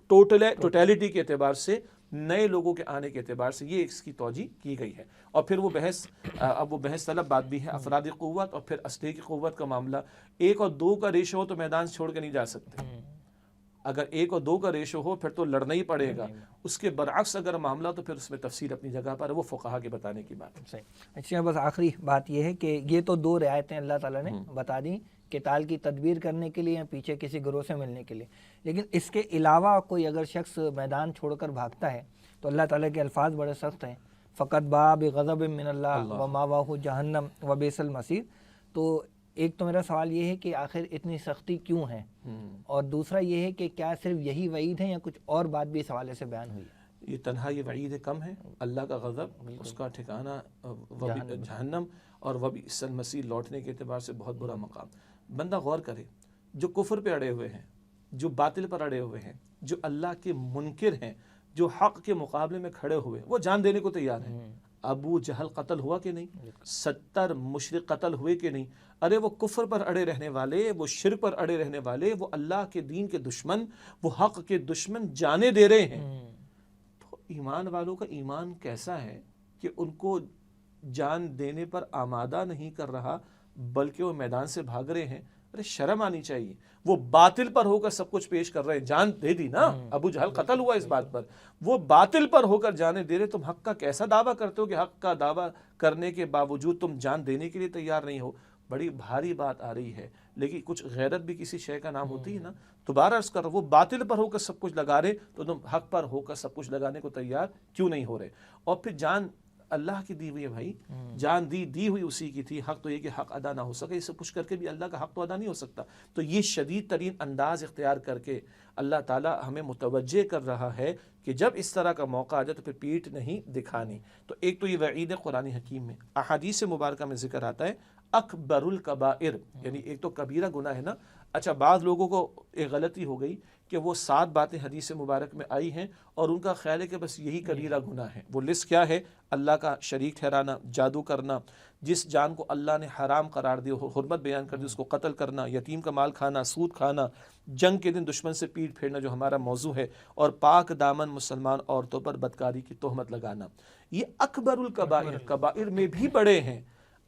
ٹوٹیلٹی کے اعتبار سے، نئے لوگوں کے آنے کے اعتبار سے یہ اس کی توجیہ کی گئی ہے۔ اور پھر وہ بحث طلب بات بھی ہے، افرادی قوت اور پھر اسلحے کی قوت کا معاملہ۔ 1 اور 2 کا ریشو ہو تو میدان چھوڑ کے نہیں جا سکتے، اگر 1 اور 2 کا ریشو ہو پھر تو لڑنا ہی پڑے گا۔ اس کے برعکس اگر معاملہ تو پھر اس میں تفصیل اپنی جگہ پر ہے، وہ فقہا کے بتانے کی بات ہے۔ اچھا، بس آخری بات یہ ہے کہ یہ تو 2 رعایتیں اللہ تعالیٰ نے بتا دیں، قتال کی تدبیر کرنے کے لیے یا پیچھے کسی گروہ سے ملنے کے لیے، لیکن اس کے علاوہ کوئی اگر شخص میدان چھوڑ کر بھاگتا ہے تو اللہ تعالیٰ کے الفاظ بڑے سخت ہیں، فقط باء بغضب من اللہ ومأواہ جہنم وبئس المصیر۔ تو ایک تو میرا سوال یہ ہے کہ آخر اتنی سختی کیوں ہے، اور دوسرا یہ ہے کہ کیا صرف یہی وعید ہے یا کچھ اور بات بھی اس حوالے سے بیان ہوئی ہے؟ یہ تنہا یہ وعید کم ہے، اللہ کا غضب، اس کا ٹھکانہ جہنم، اور وبئس المصیر لوٹنے کے اعتبار سے بہت برا مقام۔ بندہ غور کرے، جو کفر پہ اڑے ہوئے ہیں، جو باطل پر اڑے ہوئے ہیں، جو اللہ کے منکر ہیں، جو حق کے مقابلے میں کھڑے ہوئے، وہ جان دینے کو تیار ہیں۔ ابو جہل قتل ہوا کہ نہیں؟ 70 مشرک قتل ہوئے کہ نہیں؟ ارے وہ کفر پر اڑے رہنے والے، وہ شرک پر اڑے رہنے والے، وہ اللہ کے دین کے دشمن، وہ حق کے دشمن جانے دے رہے ہیں۔ تو ایمان والوں کا ایمان کیسا ہے کہ ان کو جان دینے پر آمادہ نہیں کر رہا، بلکہ وہ میدان سے بھاگ رہے ہیں۔ ارے شرم آنی چاہیے، وہ باطل پر ہو کر سب کچھ پیش کر رہے ہیں، جان دے دی نا، ابو جہل قتل ہوا اس بات پر، وہ باطل پر ہو کر جانے دے رہے، تم حق کا کیسا دعویٰ کرتے ہو کہ حق کا دعویٰ کرنے کے باوجود تم جان دینے کے لیے تیار نہیں ہو؟ بڑی بھاری بات آ رہی ہے، لیکن کچھ غیرت بھی کسی شے کا نام ہوتی ہے نا۔ دوبارہ عرض کر رہا ہوں، وہ باطل پر ہو کر سب کچھ لگا رہے تو تم حق پر ہو کر سب کچھ لگانے کو تیار کیوں نہیں ہو رہے؟ اور پھر جان اللہ کی دی ہوئی ہے بھائی، جان دی ہوئی اسی کی تھی، حق تو یہ کہ حق ادا نہ ہو سکے، یہ سب کچھ کر کے بھی اللہ کا حق تو ادا نہیں ہو سکتا۔ تو یہ شدید ترین انداز اختیار کر کے اللہ تعالیٰ ہمیں متوجہ کر رہا ہے کہ جب اس طرح کا موقع آ جائے تو پھر پیٹھ نہیں دکھانی۔ تو ایک تو یہ وعید قرآن حکیم میں، احادیث مبارکہ میں ذکر آتا ہے اکبر الکبائر، یعنی ایک تو کبیرہ گناہ ہے نا۔ اچھا، بعض لوگوں کو ایک غلطی ہو گئی کہ وہ 7 باتیں حدیث مبارک میں آئی ہیں اور ان کا خیال ہے کہ بس یہی کبیرہ گناہ ہے۔ وہ لسٹ کیا ہے؟ اللہ کا شریک ٹھہرانا، جادو کرنا، جس جان کو اللہ نے حرام قرار دی، حرمت بیان کر دی، اس کو قتل کرنا، یتیم کا مال کھانا، سود کھانا، جنگ کے دن دشمن سے پیٹ پھیرنا جو ہمارا موضوع ہے، اور پاک دامن مسلمان عورتوں پر بدکاری کی تہمت لگانا۔ یہ اکبر الکبائر، کبائر میں بھی بڑے ہیں۔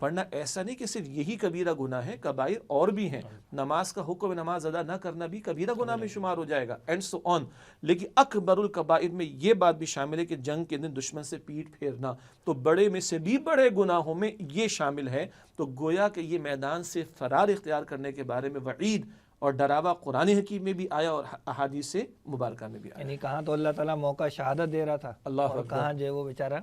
ورنہ ایسا نہیں کہ صرف یہی کبیرہ گناہ ہے، کبائر اور بھی ہیں. نماز کا حکم نماز ادا نہ کرنا بھی کبیرہ گناہ میں شمار ہو جائے گا اینڈ سو آن. لیکن اکبر الکبائر میں یہ بات بھی شامل ہے کہ جنگ کے دن دشمن سے پیٹ پھیرنا، تو بڑے میں سے بھی بڑے گناہوں میں یہ شامل ہے. تو گویا کہ یہ میدان سے فرار اختیار کرنے کے بارے میں وعید اور ڈراوا قرآن حکیم میں بھی آیا اور احادیث مبارکہ میں بھی آیا. یعنی کہاں تو اللہ تعالیٰ موقع شہادت دے رہا تھا، اللہ اور کہاں جو ہے وہ بیچارہ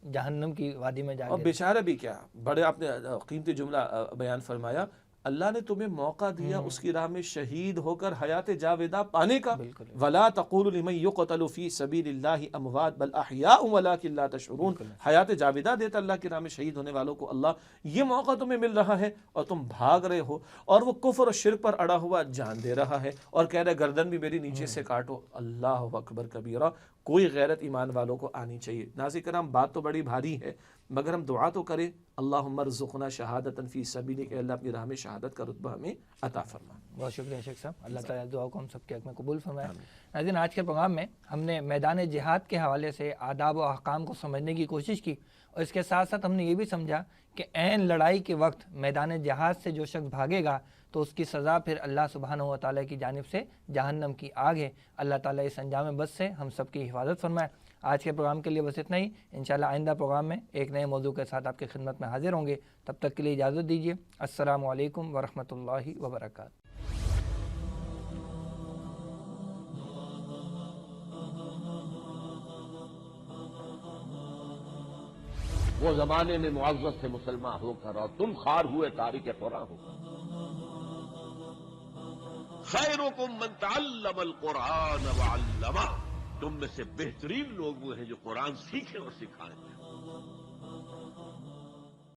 جہنم کی وادی میں جا اور گیا. بیچارہ بھی کیا، بڑے آپ نے قیمتی جملہ بیان فرمایا، اللہ نے تمہیں موقع دیا اس کی راہ میں شہید ہو کر حیات جاویدہ پانے کا. وَلَا تَقُولُوا لِمَن يُقْتَلُ فِي سَبِيلِ اللَّهِ أَمْوَاتٌ بَلْ أَحْيَاءٌ وَلَٰكِن لَّا تَشْعُرُونَ. حیات جاویدہ دیتا اللہ کی راہ میں شہید ہونے والوں کو اللہ. یہ موقع تمہیں مل رہا ہے اور تم بھاگ رہے ہو، اور وہ کفر اور شرک پر اڑا ہوا جان دے رہا ہے اور کہہ رہا ہے گردن بھی میری نیچے سے کاٹو. اللہ اکبر کبیرہ. کوئی غیرت ایمان والوں کو آنی چاہیے. ناظرین کرام، بات تو بڑی بھاری ہے، مگر ہم دعا تو کریں، اللہم ارزقنا شہادتا فی سبیلک، اللہ اپنی راہ میں شہادت کا رتبہ ہمیں عطا فرما. بہت شکریہ شیخ صاحب، اللہ تعالیٰ دعا کو ہم سب کے حق میں قبول فرمائے. ناظرین، آج کے پروگرام میں ہم نے میدان جہاد کے حوالے سے آداب و احکام کو سمجھنے کی کوشش کی، اور اس کے ساتھ ساتھ ہم نے یہ بھی سمجھا کہ عین لڑائی کے وقت میدان جہاد سے جو شخص بھاگے گا تو اس کی سزا پھر اللہ سبحانہ و تعالیٰ کی جانب سے جہنم کی آگ ہے. اللہ تعالیٰ اس انجام بد سے ہم سب کی حفاظت فرمائے. آج کے پروگرام کے لیے بس اتنا ہی. انشاءاللہ آئندہ پروگرام میں ایک نئے موضوع کے ساتھ آپ کی خدمت میں حاضر ہوں گے. تب تک کے لیے اجازت دیجیے. السلام علیکم ورحمۃ اللہ وبرکاتہ. وہ زمانے میں معزز سے مسلمان ہو کر اور تم خار ہوئے تارک قرآن ہو. خیرکم من تعلم القرآن وعلمہ. تم میں سے بہترین لوگ وہ ہیں جو قرآن سیکھیں اور سکھائیں.